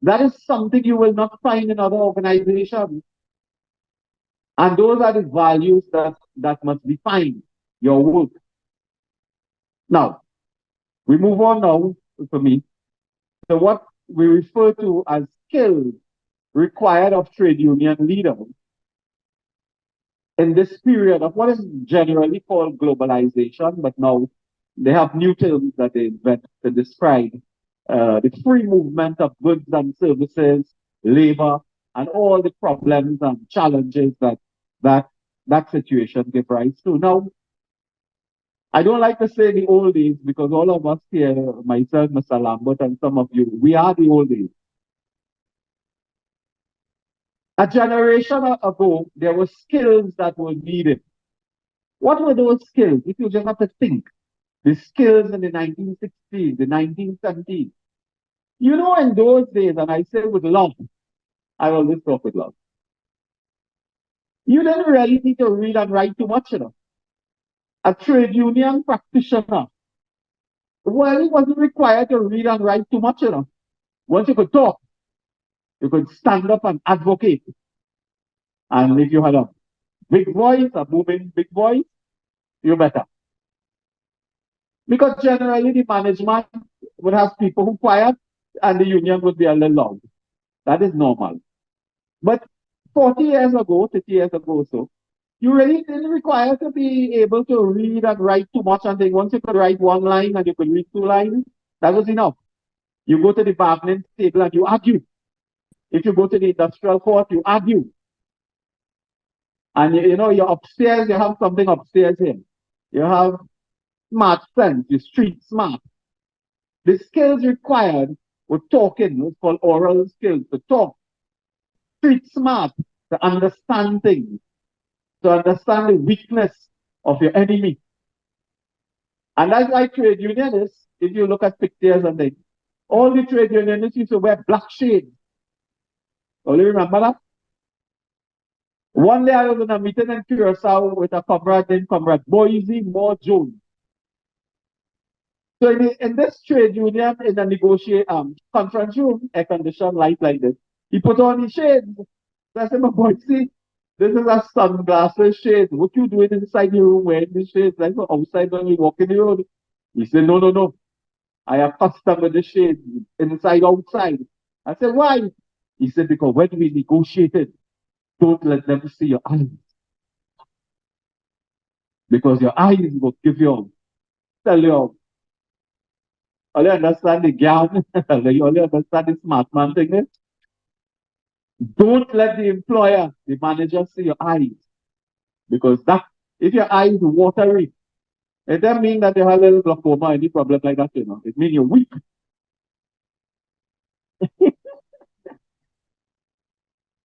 That is something you will not find in other organizations. And those are the values that must define your work. Now, we move on now, for me, to what we refer to as skills required of trade union leaders in this period of what is generally called globalization, but now they have new terms that they invent to describe the free movement of goods and services, labor, and all the problems and challenges that that situation give rise to. Now, I don't like to say the old days because all of us here, myself, Mr. Lambert, and some of you, we are the old days. A generation ago, there were skills that were needed. What were those skills? If you just have to think, the skills in the 1960s, the 1970s. You know, in those days, and I say with love, I always talk with love. You didn't really need to read and write too much, you know. A trade union practitioner, well, it wasn't required to read and write too much, you know. Once you could talk, you could stand up and advocate. And if you had a big voice, a booming big voice, you better. Because generally the management would have people who quiet and the union would be a little loud. That is normal. But 40 years ago, 50 years ago or so, you really didn't require to be able to read and write too much and things. Once you could write one line and you could read two lines, that was enough. You go to the bargaining table and you argue. If you go to the industrial court, you argue. And you know, you're upstairs, you have something upstairs here. You have smart sense, you're street smart. The skills required were talking, it's called oral skills, to talk. Street smart, to understand things, to understand the weakness of your enemy. And that's why trade unionists, if you look at pictures and things, all the trade unionists used to wear black shades. Oh, you remember that? One day I was in a meeting in Curacao with a comrade named Comrade Boise Moore Jones. So in this trade union, in a conference room, air conditioned light like this, he put on his shades. So I said, my boy, see, this is a sunglasses shade. What you doing inside the room wearing these shades? Like outside when we walk in the road. He said, no. I have custom with the shades inside, outside. I said, why? He said, because when we negotiated, don't let them see your eyes. Because your eyes will give you, tell you, all you understand the gown, all you understand the smart man thing is, don't let the employer, the manager see your eyes. Because that, if your eyes are watery, it doesn't mean that you have a little glaucoma or any problem like that, you know. It means you're weak.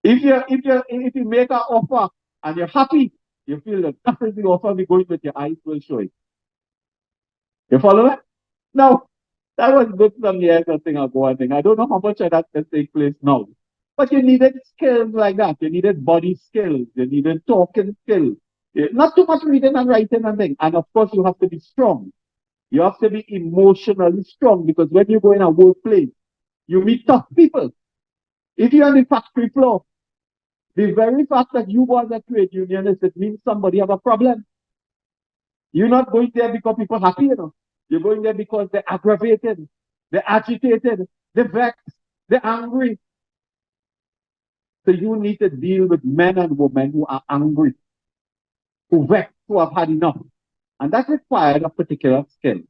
If you make an offer and you're happy, you feel that that is the offer we're going with, your eyes will show it. You follow that? Now, that was good some years ago, I think. I don't know how much of that can take place now. But you needed skills like that. You needed body skills. You needed talking skills. Not too much reading and writing and things. And of course, you have to be strong. You have to be emotionally strong because when you go in a workplace, you meet tough people. If you're on the factory floor, the very fact that you was a trade unionist, it means somebody have a problem. You're not going there because people are happy, you know. You're going there because they're aggravated, they're agitated, they're vexed, they're angry. So you need to deal with men and women who are angry, who vex, who have had enough. And that required a particular skill.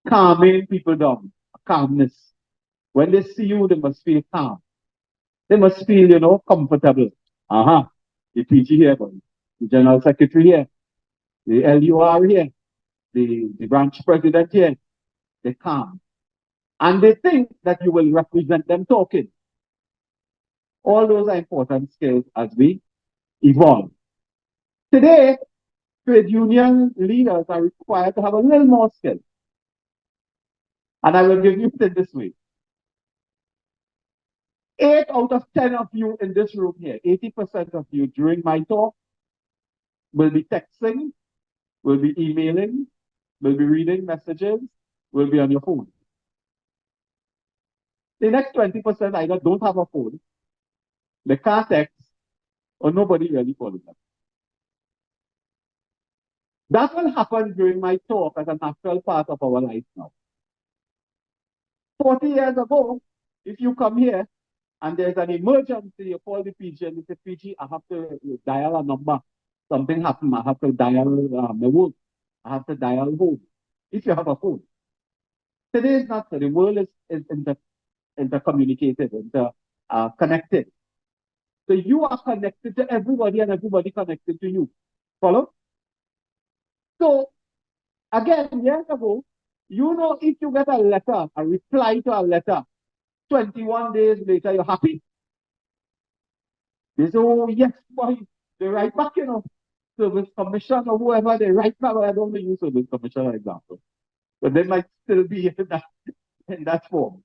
Calming people down, calmness. When they see you, they must feel calm. They must feel, you know, comfortable. The PG here, the General Secretary here, the LUR here, the branch president here, they're calm. And they think that you will represent them talking. All those are important skills as we evolved. Today, trade union leaders are required to have a little more skill. And I will give you it this way. 8 out of 10 of you in this room here, 80% of you during my talk will be texting, will be emailing, will be reading messages, will be on your phone. The next 20% either don't have a phone, they can't text, or nobody really calling them. That will happen during my talk as a natural part of our life now. 40 years ago, if you come here and there's an emergency, you call the PG and you say, PG, I have to dial a number. Something happened, I have to dial my work. I have to dial home. If you have a phone. Today is not so. The world is intercommunicated, connected. So you are connected to everybody and everybody connected to you. Follow? So, again, years ago, you know, if you get a letter, a reply to a letter, 21 days later, you're happy. They say, oh, yes, boy, they write back, you know, service commission or whoever, they write back. I don't use service commission example. But they might still be in that form.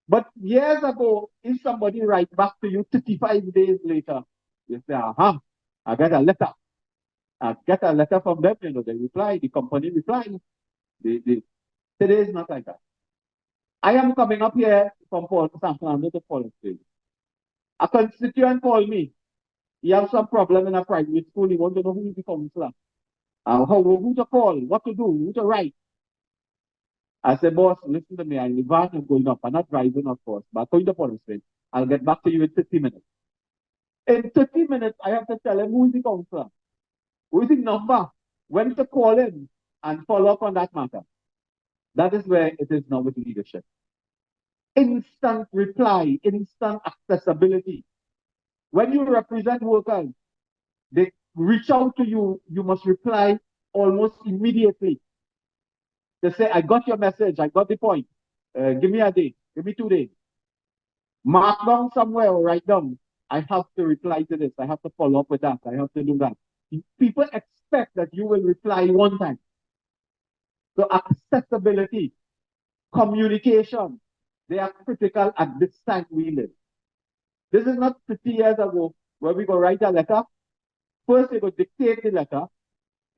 But years ago, if somebody writes back to you 35 days later, you say, aha, I got a letter. I get a letter from them, you know, they reply, the company replies. Today is not like that. I am coming up here from San Fernando to Forest. A constituent called me. He has some problem in a private school. He wants to know who is the counselor. Who to call, what to do, who to write. I said, boss, listen to me. I'm in van, I'm going up. I'm not driving, of course, but I'm going to Forest. I'll get back to you in 30 minutes. In 30 minutes, I have to tell him who is the counselor, who is the number, when to call him, and follow up on that matter. That is where it is now with leadership. Instant reply, instant accessibility. When you represent workers, they reach out to you, you must reply almost immediately. They say, I got your message, I got the point. Give me a day, give me 2 days. Mark down somewhere or write down. I have to reply to this, I have to follow up with that, I have to do that. People expect that you will reply one time. So accessibility, communication, they are critical at this time we live. This is not 50 years ago where we go write a letter. First, they go dictate the letter.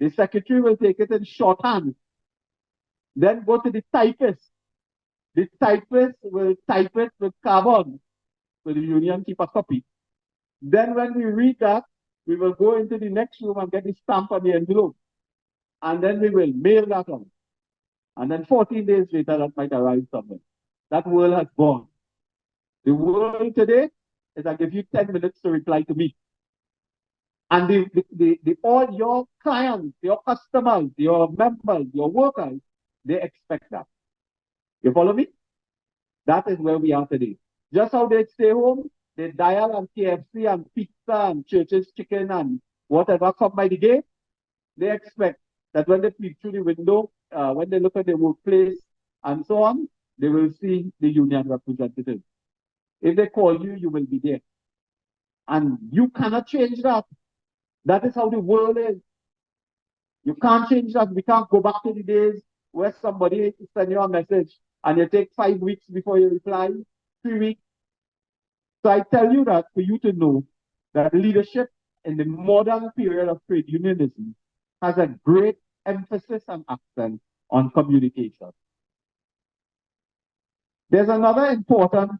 The secretary will take it in shorthand. Then go to the typist. The typist will type it with carbon. So the union keep a copy. Then when we read that, we will go into the next room and get the stamp on the envelope. And then we will mail that on. And then 14 days later, that might arrive somewhere. That world has gone. The world today is I give you 10 minutes to reply to me. And all your clients, your customers, your members, your workers, they expect that. You follow me? That is where we are today. Just how they stay home, they dial on KFC and pizza and Church's chicken and whatever come by the gate. They expect that when they peek through the window, when they look at the workplace and so on, they will see the union representative. If they call you, you will be there. And you cannot change that. That is how the world is. You can't change that. We can't go back to the days where somebody send you a message and you take 5 weeks before you reply, 3 weeks. So I tell you that for you to know that leadership in the modern period of trade unionism has a great emphasis and accent on communication. There's another important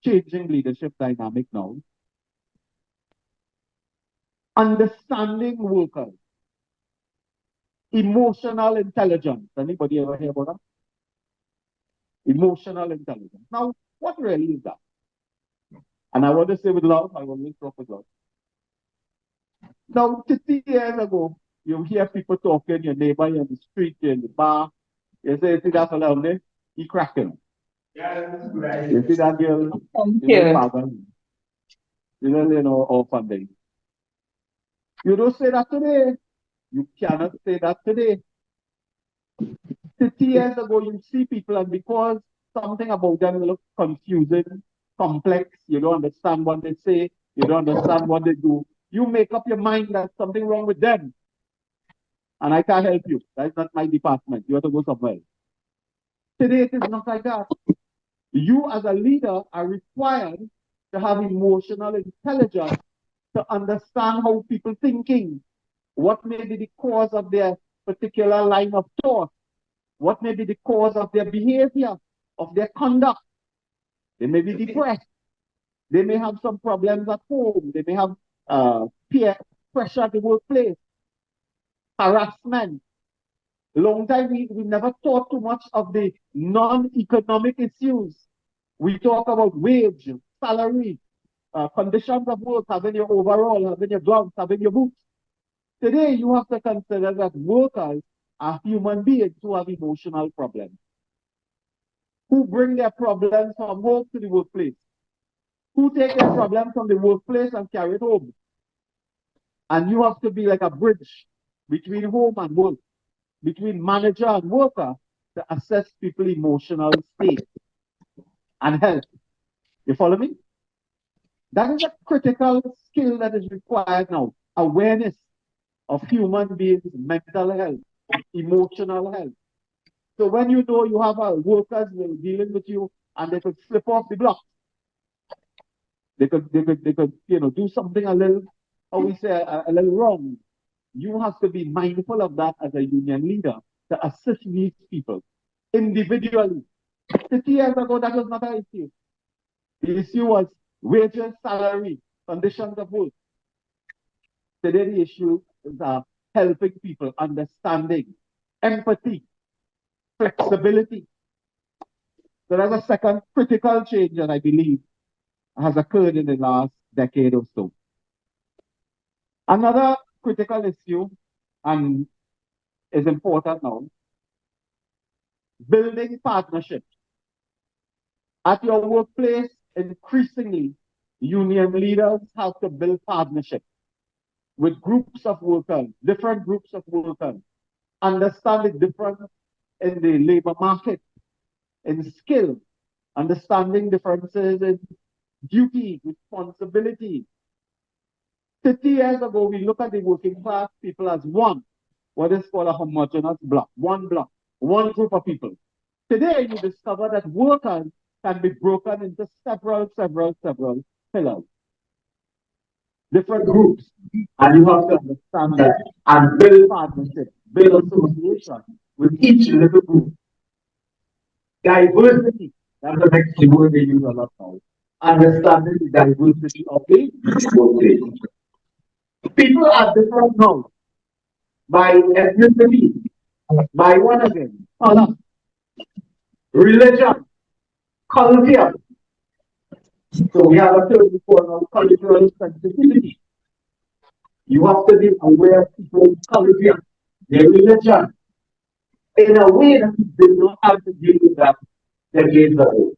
changing leadership dynamic now. Understanding workers. Emotional intelligence. Anybody ever hear about that? Emotional intelligence. Now, what really is that? And I want to say with love, I will talk with love. Now, 50 years ago, you hear people talking, your neighbor in the street, in the bar. You say, see that fellow there? He cracking. You see that girl? You know, orphan day. You don't say that today. You cannot say that today. 50 years ago, you see people, and because something about them looks confusing, complex, you don't understand what they say, You don't understand what they do. You make up your mind that something wrong with them. And I can't help you. That's not my department. You have to go somewhere else. Today, it is not like that. You as a leader are required to have emotional intelligence to understand how people thinking, what may be the cause of their particular line of thought, what may be the cause of their behavior, of their conduct. They may be depressed. They may have some problems at home. They may have peer pressure at the workplace, harassment. Long time we never thought too much of the non-economic issues. We talk about wage, salary, conditions of work, having your overall, having your gloves, having your boots. Today, you have to consider that workers are human beings who have emotional problems, who bring their problems from home to the workplace, who take their problems from the workplace and carry it home. And you have to be like a bridge between home and work, between manager and worker, to assess people's emotional state and health. You follow me? That is a critical skill that is required now. Awareness of human beings' mental health, emotional health. So when you know you have workers dealing with you and they could slip off the block, they could do something a little, how we say, a little wrong. You have to be mindful of that as a union leader to assist these people individually. 50 years ago, that was not an issue. The issue was wages, salary, conditions of work. Today, the issue is helping people, understanding, empathy, flexibility. So that's a second critical change that I believe has occurred in the last decade or so. Another critical issue, and is important now, building partnerships. At your workplace, increasingly, union leaders have to build partnerships with groups of workers, different groups of workers, understand the difference in the labor market, in skill, understanding differences in duty, responsibility. 50 years ago, we look at the working class people as one, what is called a homogeneous block, one group of people. Today, you discover that workers can be broken into several pillars, different groups, and you have to understand that and build partnerships, build association with each little group. Diversity, that's the next word they use a lot now. Understanding the diversity of the workplace. People are different now by ethnicity, by one again, color, religion, culture. So we have a term called cultural sensitivity. You have to be aware of people's culture, their religion, in a way that you did not have to deal with that decades ago.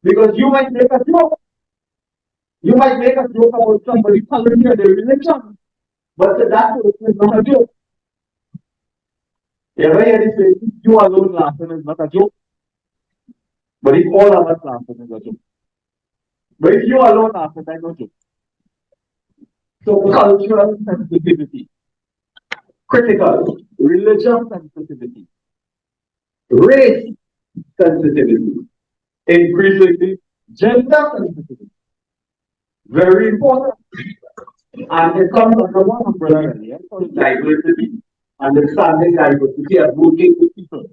Because you might make a joke. You might make a joke about somebody's culture, their religion, but to that person is not a joke. You ever hear this say, you alone laughing is not a joke? But if all of us laughing is a joke. But if you alone laughing, that's no joke. So cultural sensitivity, critical, religious sensitivity, race sensitivity, increasingly gender sensitivity. Very important. And it comes under one umbrella here called diversity, understanding diversity and working with people.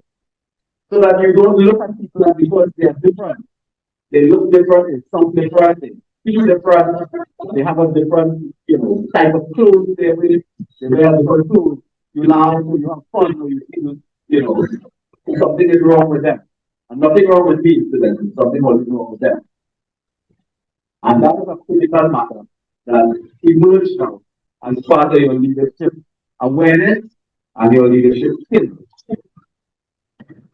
So that you don't look at people because they are different. They look different, they sound different, they feel different, they have a different, type of clothes they wear different clothes. You laugh, or you have fun, or you feel, something is wrong with them. And nothing wrong with me to them, something was wrong with them. And that is a critical matter that emerged now as part of your leadership awareness and your leadership skills.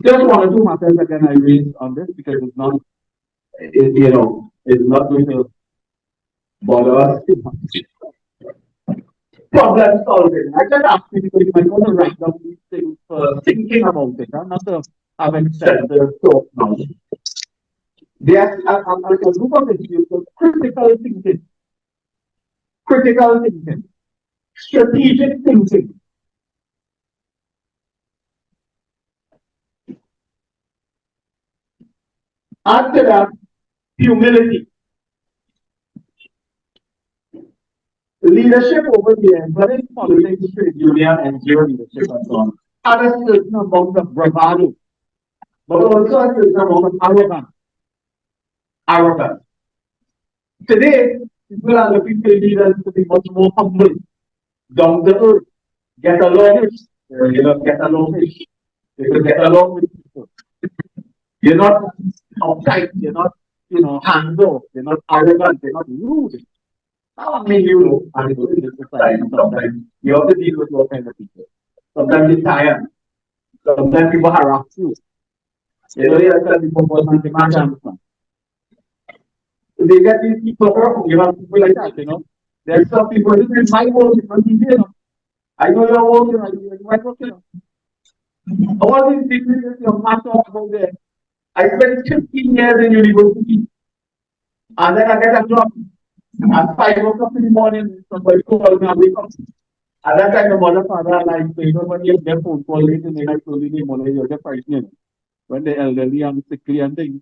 Just one or two matters again I raised on this because it's not, it's not going to bother us too much. Problem solving. I just ask people if you might want to write down these things for thinking about it, not to have extensive thought now. There's a group of individuals, critical thinking, strategic thinking. After that, humility. Leadership over here, whether it's politics, trade union, NGO leadership, and so on, had a certain amount of bravado, but also a certain amount of arrogance. Today, people are looking for leaders to be much more humble, down to earth, get along with, get along with, get along with people. You're not uptight, you're not, hands off, you're not arrogant, you're not rude. I mean, and in this society, sometimes you have to deal with all kinds of people. Sometimes you're tired. Sometimes people harass you. You know, you tell people for something, they get these people hurt. You have people like that. There's some people, this is my work, it's not easy, I know your work, I know my work, All these degrees you're not talking about there. I spent 15 years in university, and then I get a job. At 5 o'clock in the morning, somebody called me, I wake up. At that time, the mother, father, like, so when you get phone call late in the night, told the mother, you're just frightened. When the elderly and sickly and things.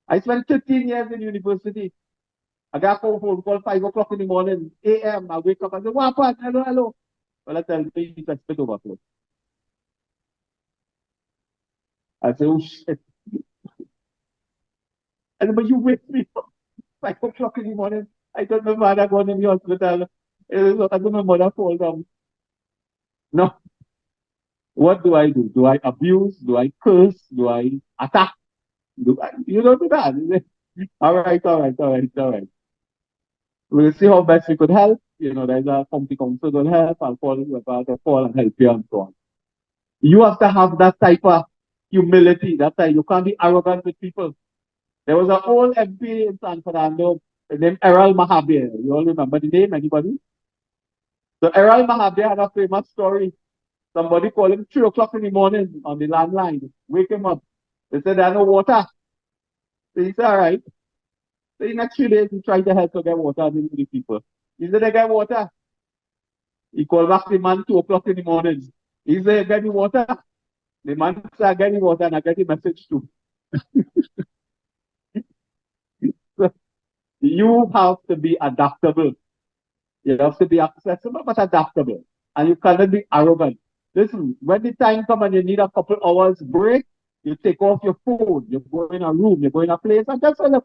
I spent 15 years in university. I got a phone call 5 o'clock in the morning, AM. I wake up and say, what happened? Hello, hello. Well, I tell me, it's a spit overflow. I say, oh shit. And but you wake me up 5 o'clock in the morning. I told my mother going in the hospital. I told my mother fall down. No. What do I do? Do I abuse? Do I curse? Do I attack? You don't do that. All right. We'll see how best we could help. There's a county council will help. I'll call you about a call and help you and so on. You have to have that type of humility. That type. You can't be arrogant with people. There was an old MP in San Fernando named Errol Mahabir. You all remember the name? Anybody? So Errol Mahabir had a famous story. Somebody called him 3 o'clock in the morning on the landline. Wake him up. They said there's no water. So he said, all right. So in the next few days, he tried to help to get water to the people. He said, I get water. He called back the man 2 o'clock in the morning. He said, get me water. The man said, I get the water and I get the message too. So you have to be adaptable. You have to be accessible but adaptable. And you cannot be arrogant. Listen, when the time comes and you need a couple hours break, you take off your phone, you go in a room, you go in a place, and just say, look,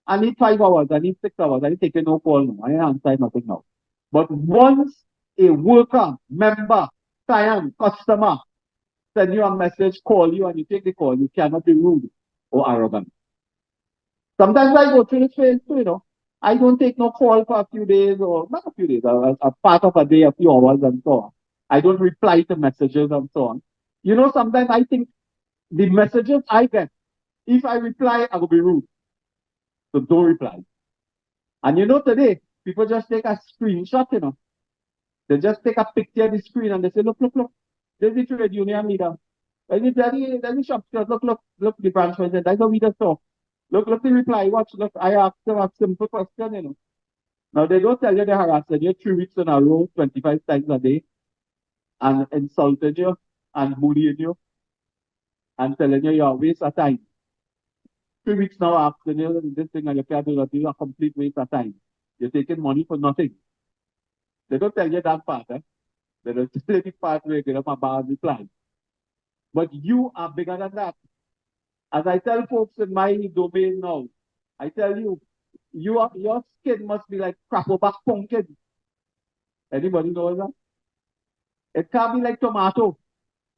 I need 5 hours, I need 6 hours, I need taking no call now, I ain't answering nothing now. But once a worker, member, client, customer send you a message, call you, and you take the call, you cannot be rude or arrogant. Sometimes I go through this phase too, I don't take no call for a few days, or not a few days, a part of a day, a few hours, and so on. I don't reply to messages and so on. Sometimes I think the messages I get, if I reply, I will be rude. So don't reply. And today, people just take a screenshot, They just take a picture of the screen and they say, look, there's the trade union leader. There's the shop, look, the branch president, that's how we just talk. Look, the reply, watch, look, I asked them a simple question, Now, they don't tell you they're harassing you 3 weeks in a row, 25 times a day, and insulting you, and bullying you, and telling you you're a waste of time. 3 weeks now after this thing, and you can't do that, you're a complete waste of time. You're taking money for nothing. They don't tell you that part, They don't tell you the part where you get up a bad reply. But you are bigger than that. As I tell folks in my domain now, I tell you, your skin must be like crackleback pumpkin. Anybody know that? It can't be like tomato.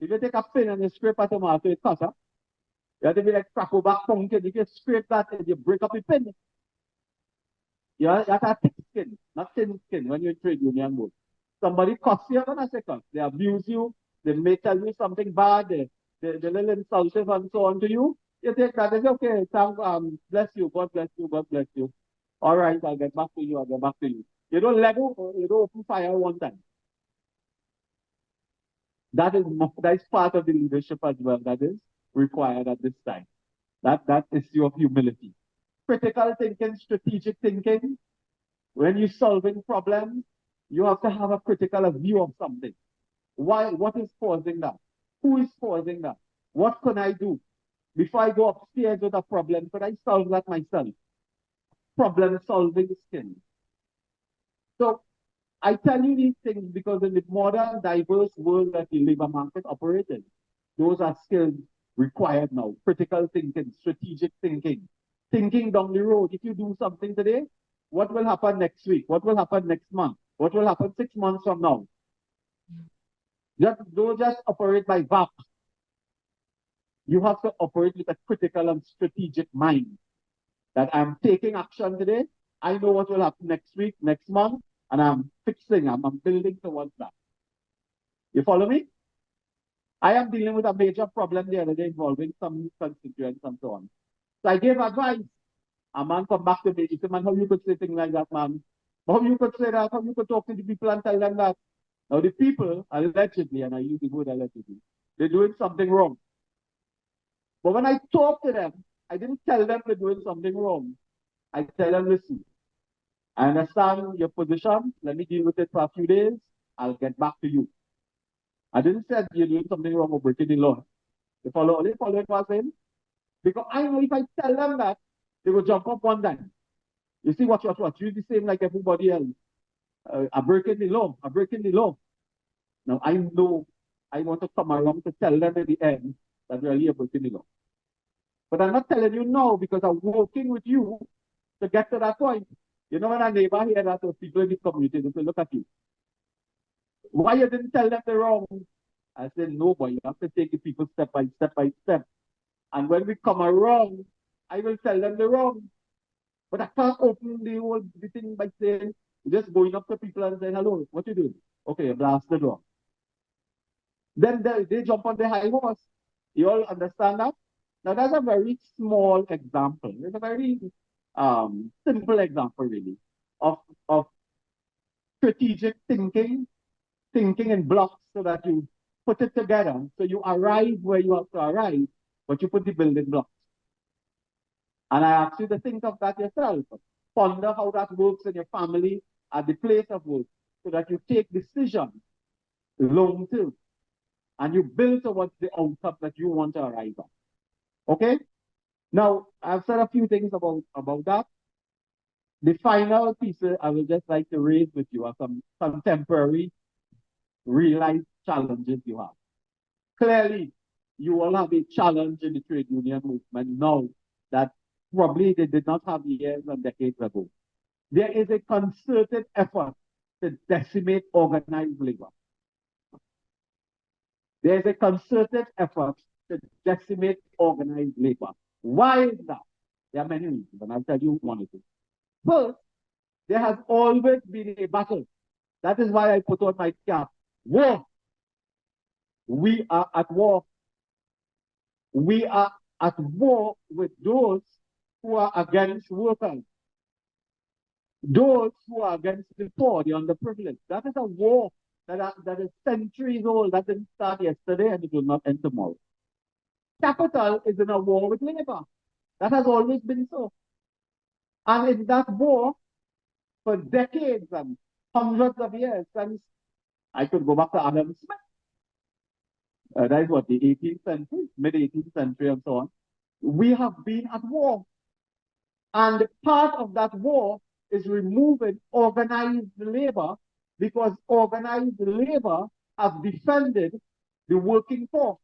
If you take a pin and you scrape a tomato, it cuts, You have to be like crackleback pumpkin. If you scrape that, you break up the pin. You have a thick skin, not thin skin when you're in trade union mode. Somebody cuss you on a second. They abuse you. They may tell you something bad. They little insultive and so on to you. You take that and say, okay, bless you, God bless you, God bless you. All right, I'll get back to you, You don't let go, you don't open fire one time. That is part of the leadership as well that is required at this time. That issue of humility. critical thinking, strategic thinking. When you're solving problems, you have to have a critical view of something. Why? What is causing that? Who is causing that? What can I do? Before I go upstairs with a problem, could I solve that myself? Problem solving skills. So I tell you these things because in the modern, diverse world that the labor market operates in, those are skills required now. Critical thinking, strategic thinking, thinking down the road. If you do something today, what will happen next week? What will happen next month? What will happen 6 months from now? Don't just operate by VAP. You have to operate with a critical and strategic mind. That I'm taking action today. I know what will happen next week, next month, and I'm building towards that. You follow me? I am dealing with a major problem the other day involving some constituents and so on. So I gave advice. A man come back to me. He said, man, how you could say things like that, man? How you could say that? How you could talk to the people and tell them that? Now the people, allegedly, and I use the word allegedly, they're doing something wrong. But when I talk to them, I didn't tell them they're doing something wrong. I tell them, listen, I understand your position. Let me deal with it for a few days. I'll get back to you. I didn't say you're doing something wrong or breaking the law. They follow what I'm saying? Because I know if I tell them that, they will jump up one time. You see what? You're the same like everybody else. I'm breaking the law. I'm breaking the law. Now I know I want to come around to tell them at the end that really you're breaking the law. But I'm not telling you now because I'm working with you to get to that point. You know, when a neighbor hear that, those people in the community, they say, look at you. Why you didn't tell them they're wrong? I said, no, boy, you have to take the people step by step by step. And when we come around, I will tell them they're wrong. But I can't open the whole thing by saying, just going up to people and saying, hello, what you doing? Okay, you blast the door. Then they jump on the high horse. You all understand that? Now, that's a very small example. It's a very simple example, really, of strategic thinking in blocks so that you put it together. So you arrive where you have to arrive, but you put the building blocks. And I ask you to think of that yourself. Ponder how that works in your family at the place of work so that you take decisions long term and you build towards the outcome that you want to arrive at. Okay? Now, I've said a few things about that. The final piece I would just like to raise with you are some contemporary real-life challenges you have. Clearly, you all have a challenge in the trade union movement now that probably they did not have years and decades ago. There is a concerted effort to decimate organized labor. There is a concerted effort to decimate organized labor. Why is that? There are many reasons, and I'll tell you one of them. First, there has always been a battle. That is why I put on my cap. War. We are at war. We are at war with those who are against workers. Those who are against the poor, the underprivileged. That is a war that is centuries old. That didn't start yesterday and it will not end tomorrow. Capital is in a war with labor. That has always been so. And in that war, for decades and hundreds of years, since I could go back to Adam Smith. That is what, the 18th century, mid-18th century and so on. We have been at war. And part of that war is removing organized labor because organized labor has defended the working force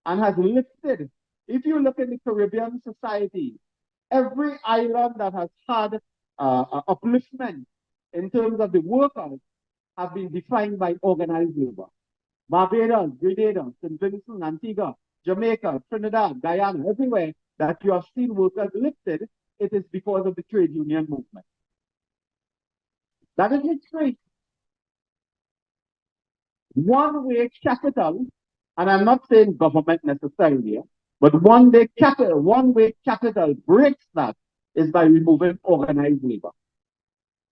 and has lifted. If you look in the Caribbean society, every island that has had upliftment in terms of the workers have been defined by organized labor. Barbados, Grenada, St. Vincent, Antigua, Jamaica, Trinidad, Guyana, everywhere that you have seen workers lifted, it is because of the trade union movement. That is history. One-way capital, and I'm not saying government necessarily, but one-way capital breaks that is by removing organized labor.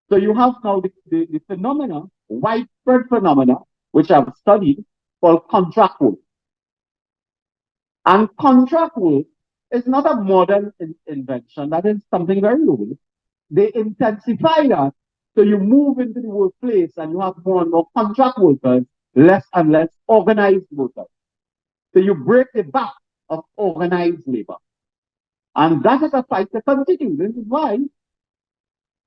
So you have now the phenomena, widespread phenomena, which I've studied, called contract work. And contract work It's not a modern invention. That is something very old. They intensify that. So you move into the workplace and you have more and more contract workers, less and less organized workers. So you break the back of organized labor. And that is a fight to continue. This is why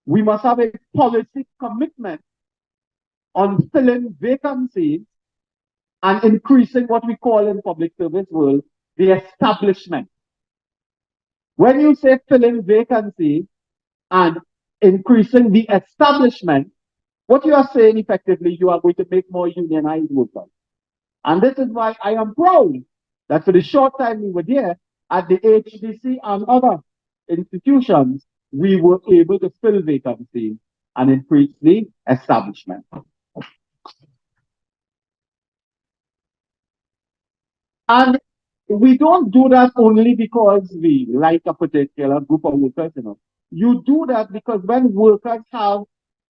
we must have a policy commitment on filling vacancies and increasing what we call in public service world the establishment. When you say filling vacancies and increasing the establishment, what you are saying effectively, you are going to make more unionized workers. And this is why I am proud that for the short time we were there at the HDC and other institutions, we were able to fill vacancies and increase the establishment. And we don't do that only because we like a particular group of workers, You do that because when workers have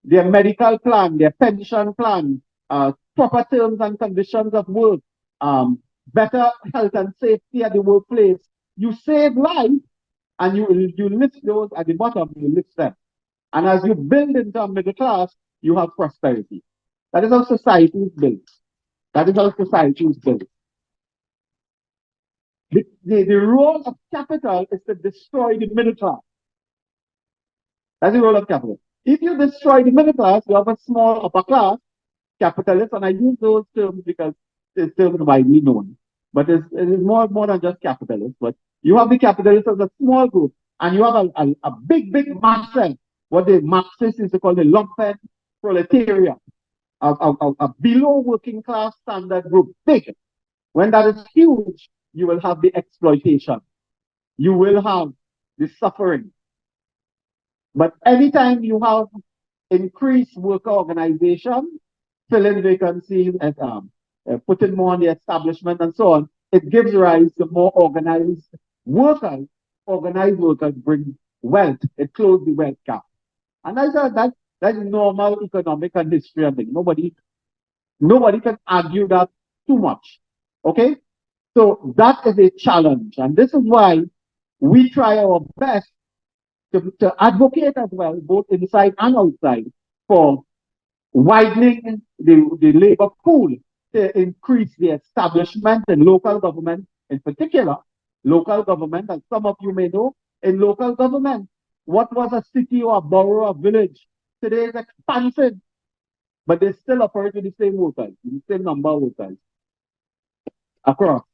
their medical plan, their pension plan, proper terms and conditions of work, better health and safety at the workplace, you save life and you list those at the bottom, you list them. And as you build into a middle class, you have prosperity. That is how society is built. That is how society is built. The role of capital is to destroy the middle class. That's the role of capital. If you destroy the middle class, you have a small upper class, capitalist, and I use those terms because it's terms widely known. But it is more than just capitalist. But you have the capitalists as a small group, and you have a big mass, what the Marxists used to call the Lambert proletariat, a below working class standard group, big. When that is huge, you will have the exploitation. You will have the suffering. But anytime you have increased worker organization, filling vacancies, and putting more on the establishment and so on, it gives rise to more organized workers. Organized workers bring wealth. It closes the wealth gap. And that's normal economic and history and thing. Nobody can argue that too much. Okay? So that is a challenge. And this is why we try our best to advocate as well, both inside and outside, for widening the labor pool to increase the establishment in local government, in particular, local government, as some of you may know, in local government, what was a city or a borough or village today is expansive, but they still operate with the same workers, the same number of workers across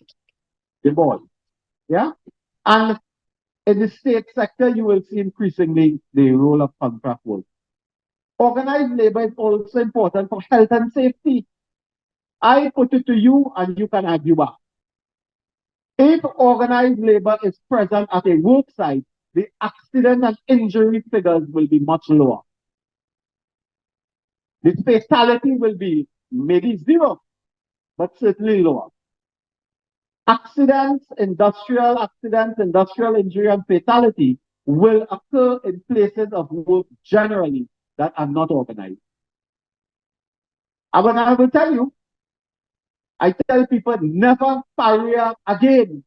the board. Yeah? And in the state sector, you will see increasingly the role of contract work. Organized labor is also important for health and safety. I put it to you and you can argue back. If organized labor is present at a work site, the accident and injury figures will be much lower. The fatality will be maybe zero, but certainly lower. Industrial injury and fatality will occur in places of work generally that are not organized. And I will tell you, I tell people never Paria again.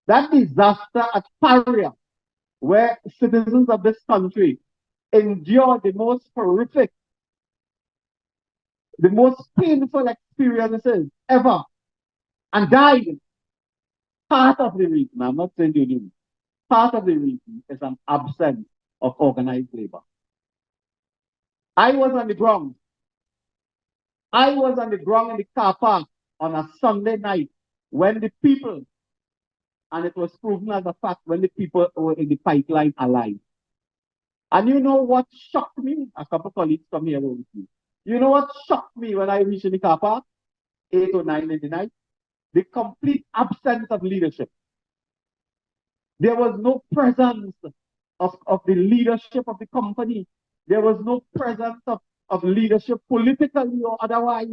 That disaster at Paria, where citizens of this country endure the most horrific, the most painful experiences ever and died. Part of the reason, I'm not saying you didn't, part of the reason is an absence of organized labor. I was on the ground. I was on the ground in the car park on a Sunday night when the people, and it was proven as a fact, when the people were in the pipeline alive. And you know what shocked me? A couple of colleagues come here with me. You know what shocked me when I reached in the car park? 8 or 9 in the night? The complete absence of leadership. There was no presence of the leadership of the company. There was no presence of leadership politically or otherwise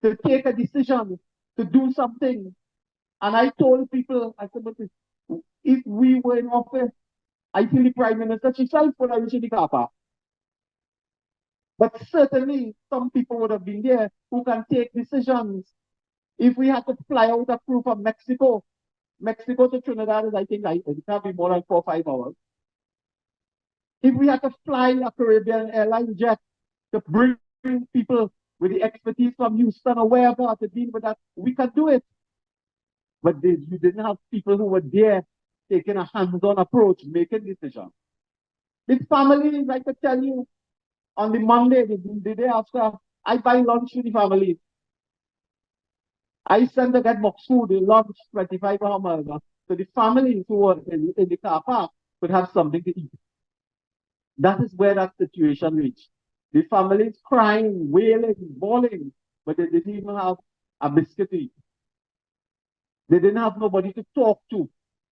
to take a decision, to do something. And I told people, I said, but if we were in office, I feel the Prime Minister, she shall put a in the car park. But certainly some people would have been there who can take decisions. If we had to fly out a crew from Mexico Mexico to Trinidad is, I think, it can't be more than 4 or 5 hours. If we had to fly a Caribbean airline jet to bring people with the expertise from Houston or wherever to deal with that, we could do it. But you didn't have people who were there taking a hands-on approach, making decisions. This family, I could tell you, on the Monday, the day after, I buy lunch with the family. I send to get more food, lunch, 25 hours. So the families who were in the car park could have something to eat. That is where that situation reached. The families crying, wailing, bawling, but they didn't even have a biscuit to eat. They didn't have nobody to talk to,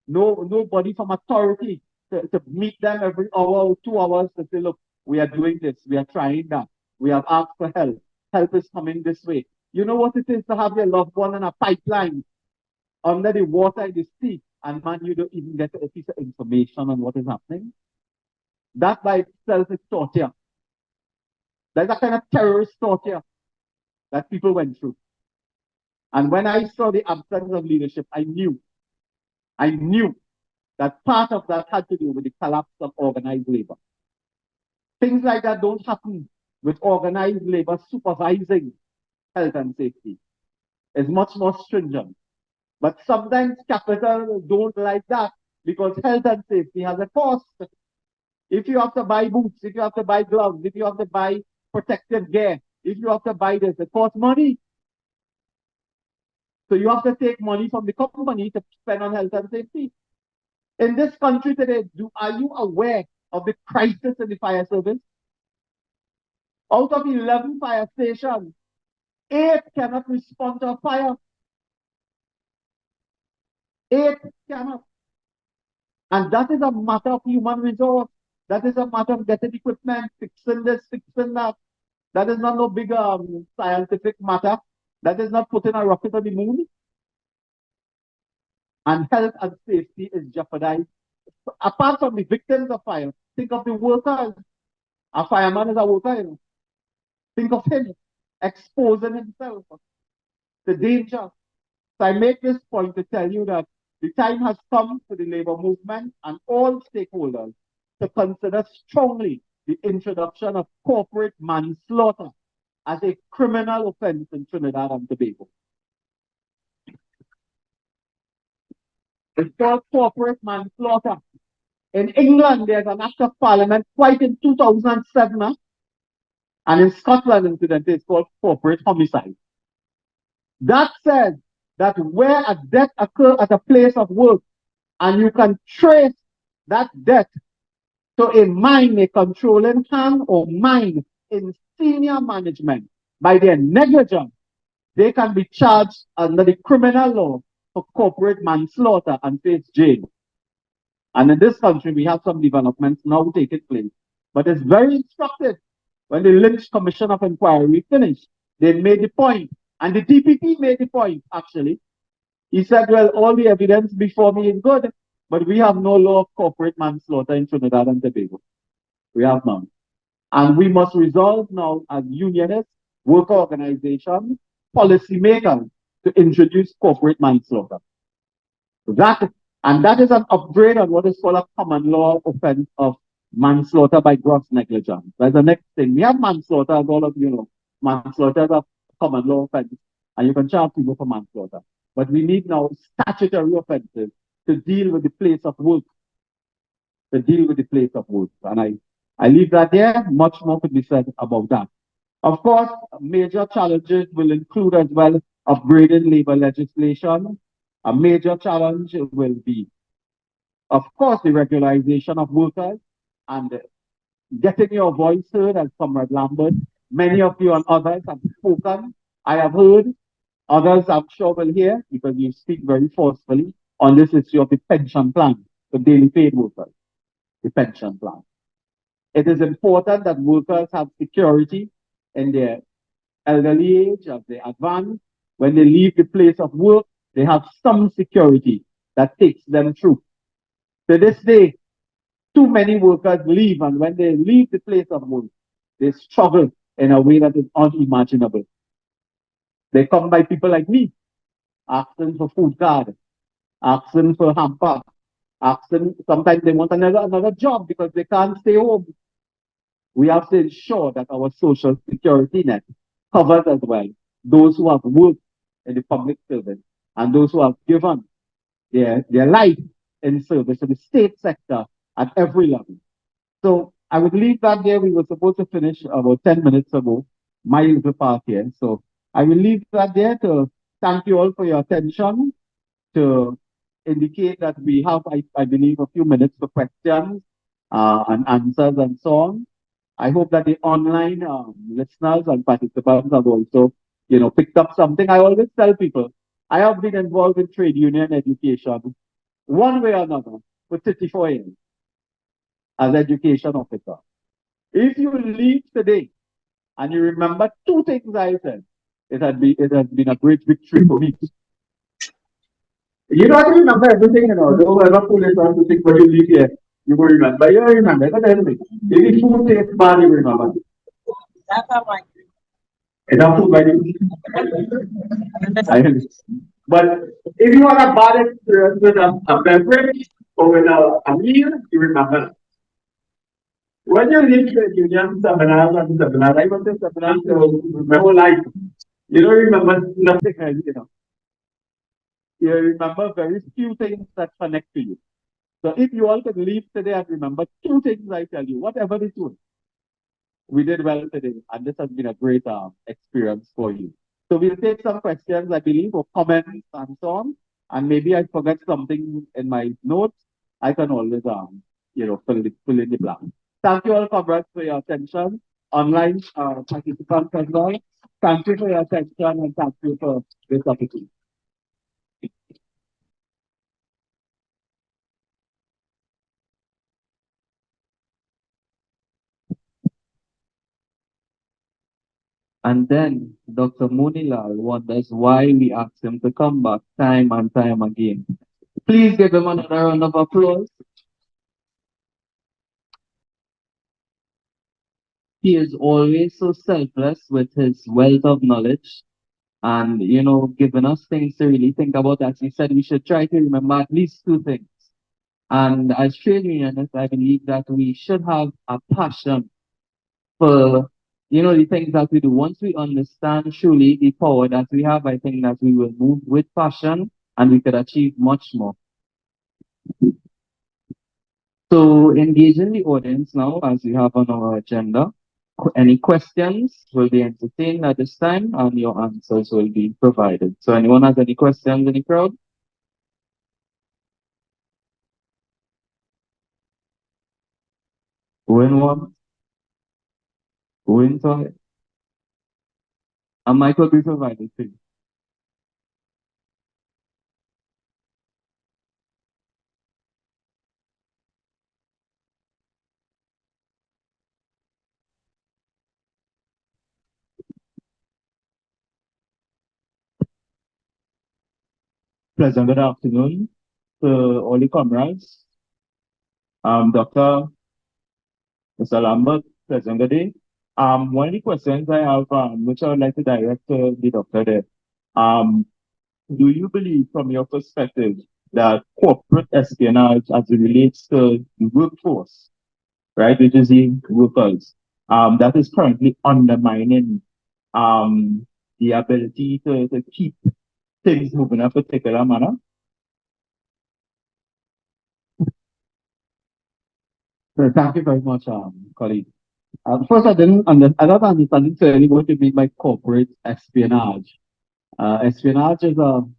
nobody from authority to meet them every hour or 2 hours to say, look, we are doing this, we are trying that, we have asked for help. Help is coming this way. You know what it is to have your loved one in a pipeline under the water in the sea, and man, you don't even get a piece of information on what is happening? That by itself is torture. There's a kind of terrorist torture that people went through. And when I saw the absence of leadership, I knew that part of that had to do with the collapse of organized labor. Things like that don't happen with organized labor supervising health and safety. It's much more stringent. But sometimes capital don't like that because health and safety has a cost. If you have to buy boots, if you have to buy gloves, if you have to buy protective gear, if you have to buy this, it costs money. So you have to take money from the company to spend on health and safety. In this country today, are you aware of the crisis in the fire service? Out of 11 fire stations, 8 cannot respond to a fire. 8 cannot. And that is a matter of human resource. That is a matter of getting equipment, fixing this, fixing that. That is not no big scientific matter. That is not putting a rocket on the moon. And health and safety is jeopardized. Apart from the victims of fire, think of the workers. A fireman is a worker, you know. Think of him exposing himself to danger. So I make this point to tell you that the time has come for the labor movement and all stakeholders to consider strongly the introduction of corporate manslaughter as a criminal offense in Trinidad and Tobago. It's called corporate manslaughter. In England, there's an act of parliament quite in 2007, and in Scotland, incidentally, it's called corporate homicide. That says that where a death occurs at a place of work, and you can trace that death to a mine, a controlling hand or mine in senior management by their negligence, they can be charged under the criminal law for corporate manslaughter and face jail. And in this country, we have some developments now taking place. But it's very instructive. When the Lynch Commission of Inquiry finished, they made the point, and the DPP made the point, actually. He said, well, all the evidence before me is good, but we have no law of corporate manslaughter in Trinidad and Tobago. We have none. And we must resolve now as unionists, worker organizations, policymakers to introduce corporate manslaughter. And that is an upgrade on what is called a common law offense of manslaughter by gross negligence. That's the next thing. We have manslaughter, as all of you know. Manslaughter is a common law offense, and you can charge people for manslaughter. But we need now statutory offenses to deal with the place of work. And I leave that there. Much more could be said about that. Of course, major challenges will include as well upgrading labor legislation. A major challenge will be, of course, the regularization of workers and getting your voice heard, as Comrade Lambert. Many of you and others have spoken. I have heard. Others, I'm sure, will hear because you speak very forcefully on this issue of the pension plan, the daily paid workers, the pension plan. It is important that workers have security in their elderly age, as they advance. When they leave the place of work, they have some security that takes them through. To this day, too many workers leave, and when they leave the place of work, they struggle in a way that is unimaginable. They come by people like me, asking for food card. asking for hamper, asking, sometimes they want another job because they can't stay home. We have to ensure that our social security net covers as well those who have worked in the public service and those who have given their life in service to the state sector at every level. So I would leave that there. We were supposed to finish about 10 minutes ago, my little part here. So I will leave that there to thank you all for your attention, to indicate that we have, I believe, a few minutes for questions and answers and so on. I hope that the online listeners and participants have also, picked up something. I always tell people, I have been involved in trade union education one way or another for 34 years as education officer. If you leave today and you remember two things I said, it has been a great victory for me. You don't remember everything, don't ever pull it on to think what you leave here. You will remember, you remember, but anyway, if the food tastes bad, you remember. That's how I do. It's not food by But if you had a bad experience with a beverage or with a meal, you remember. When you leave the union seminars and seminars, I went to seminars my whole life. You don't remember nothing, You remember very few things that connect to you. So if you all could leave today and remember two things I tell you, whatever it was, we did well today, and this has been a great experience for you. So we'll take some questions, I believe, or comments and so on. And maybe I forget something in my notes. I can always, fill in the blank. Thank you all, comrades, for your attention. Online participants as well. Thank you for your attention and thank you for this opportunity. And then Dr. Moonilal wonders why we ask him to come back time and time again. Please give him another round of applause. He is always so selfless with his wealth of knowledge and, giving us things to really think about. As he said, we should try to remember at least two things. And as trade unionists, I believe that we should have a passion for, the things that we do. Once we understand truly the power that we have, I think that we will move with passion and we could achieve much more. So engaging the audience now, as we have on our agenda. Any questions will be entertained at this time and your answers will be provided. So anyone has any questions in the crowd? Going once? Going twice? A mic will be provided to you. Pleasant good afternoon to all the comrades. Dr. Mr. Lambert, pleasant good day. One of the questions I have, which I would like to direct to the doctor there. Do you believe from your perspective that corporate espionage as it relates to the workforce, right, which is the workers, that is currently undermining the ability to keep things moving in a particular manner? So thank you very much, colleague. First, I don't understand clearly what you mean by corporate espionage. Espionage is an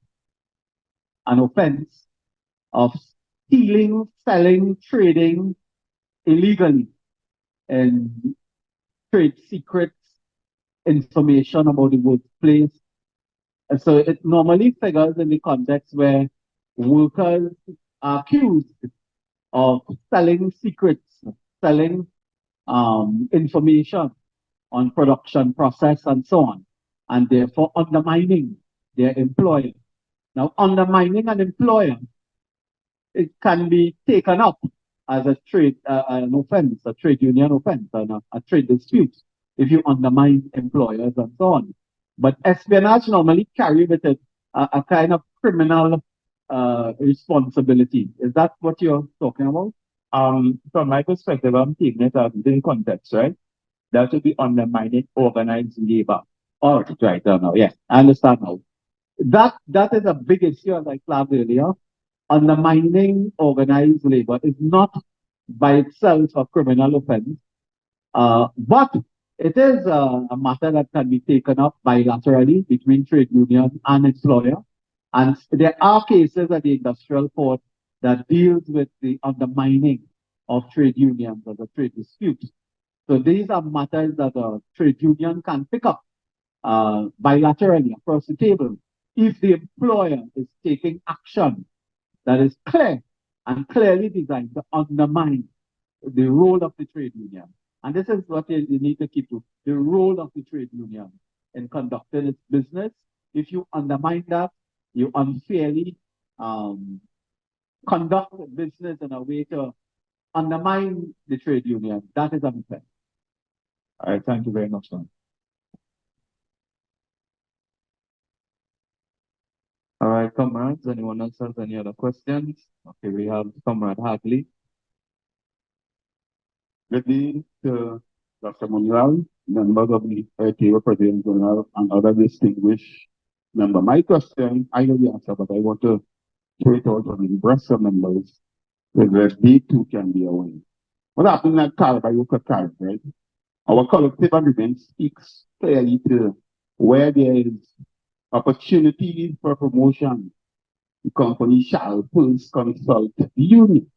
offense of stealing, selling, trading illegally in trade secrets, information about the workplace. And so it normally figures in the context where workers are accused of selling secrets, selling information on production process and so on, and therefore undermining their employer. Now, undermining an employer, it can be taken up as a trade, an offense, a trade union offense, and a trade dispute if you undermine employers and so on. But espionage normally carry with it a kind of criminal responsibility. Is that what you're talking about? From my perspective, I'm taking it out in context, right? That would be undermining organized labor. All right, now, yes, I understand now. That is a big issue, as I flagged earlier. Undermining organized labor is not by itself a criminal offense, but it is a matter that can be taken up bilaterally between trade union and employer. And there are cases at the industrial court that deals with the undermining of trade unions as a trade dispute. So these are matters that a trade union can pick up bilaterally across the table if the employer is taking action that is clear and clearly designed to undermine the role of the trade union. And this is what you need to keep to, the role of the trade union in conducting its business. If you undermine that, you unfairly conduct business in a way to undermine the trade union. That is unfair. All right, thank you very much, man. All right, comrades, anyone else has any other questions? Okay, we have Comrade Hartley. Good day to Dr. Moonilal, members of the RTA President General, and other distinguished members. My question, I know the answer, but I want to throw it out on the rest of members so that they too can be aware. What happened at Carib, right? Our collective agreement speaks clearly to where there is opportunity for promotion. The company shall first consult the union.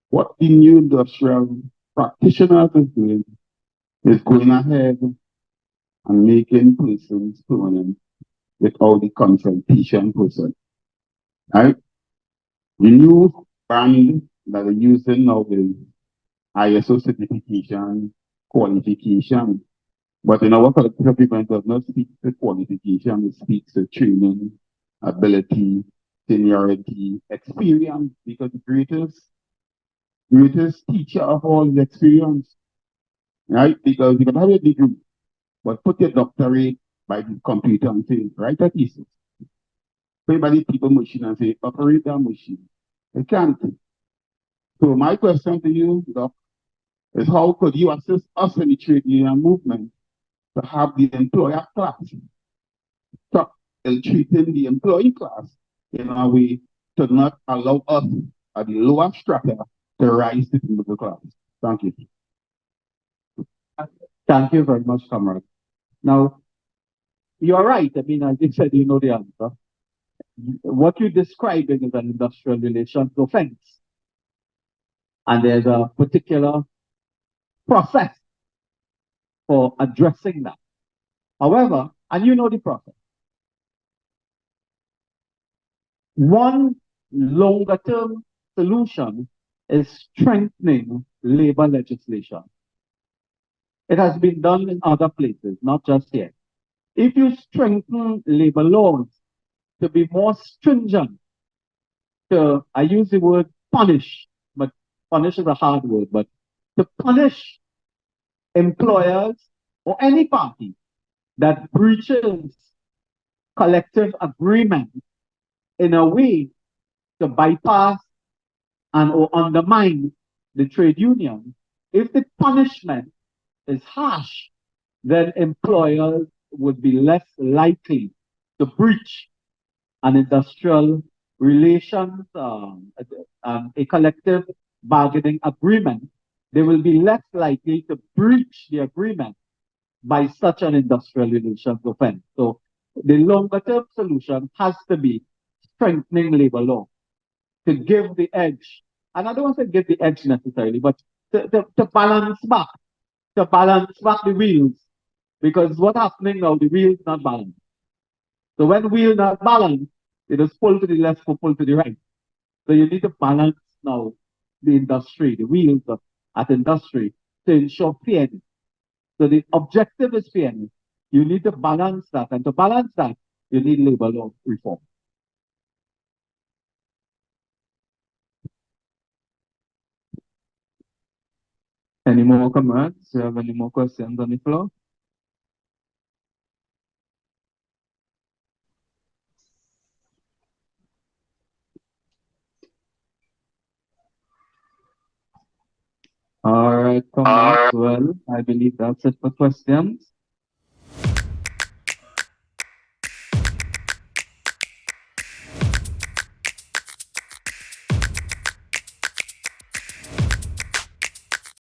What the new industrial practitioners is doing is going ahead and making persons permanent without the consultation process. Right? The new brand that they're using now is ISO certification, qualification. But in our collective agreement does not speak to qualification, it speaks to training, ability, seniority, experience, because the greatest teacher of all is experience. Right? Because you can have a degree, but put your doctorate by the computer and say, write a thesis. Put by the people machine and say, operate that machine. They can't. So my question to you, Doc, is how could you assist us in the trade union movement to have the employer class stop treating the employee class in a way to not allow us at the lower strata to rise to the middle class? Thank you. Thank you very much, Comrade. Now, you're right. I mean, as you said, you know the answer. What you're describing is an industrial relations offense. And there's a particular process for addressing that. However, and you know the process. One longer term solution is strengthening labor legislation. It has been done in other places, not just here. If you strengthen labor laws to be more stringent, I use the word punish, but punish is a hard word, but to punish employers or any party that breaches collective agreement in a way to bypass and or undermine the trade union, if the punishment is harsh, then employers would be less likely to breach an industrial relations, a collective bargaining agreement. They will be less likely to breach the agreement by such an industrial relations offense. So the longer term solution has to be strengthening labor law to give the edge. And I don't want to give the edge necessarily, but to balance back the wheels. Because what's happening now, the wheel's not balanced. So when wheel not balanced, it is pull to the left or pull to the right. So you need to balance now the industry, the wheels at industry to ensure fairness. So the objective is fairness. You need to balance that. And to balance that, you need labor law reform. Any more comrades? Do you have any more questions on the floor? right, Comrade. Well, I believe that's it for questions.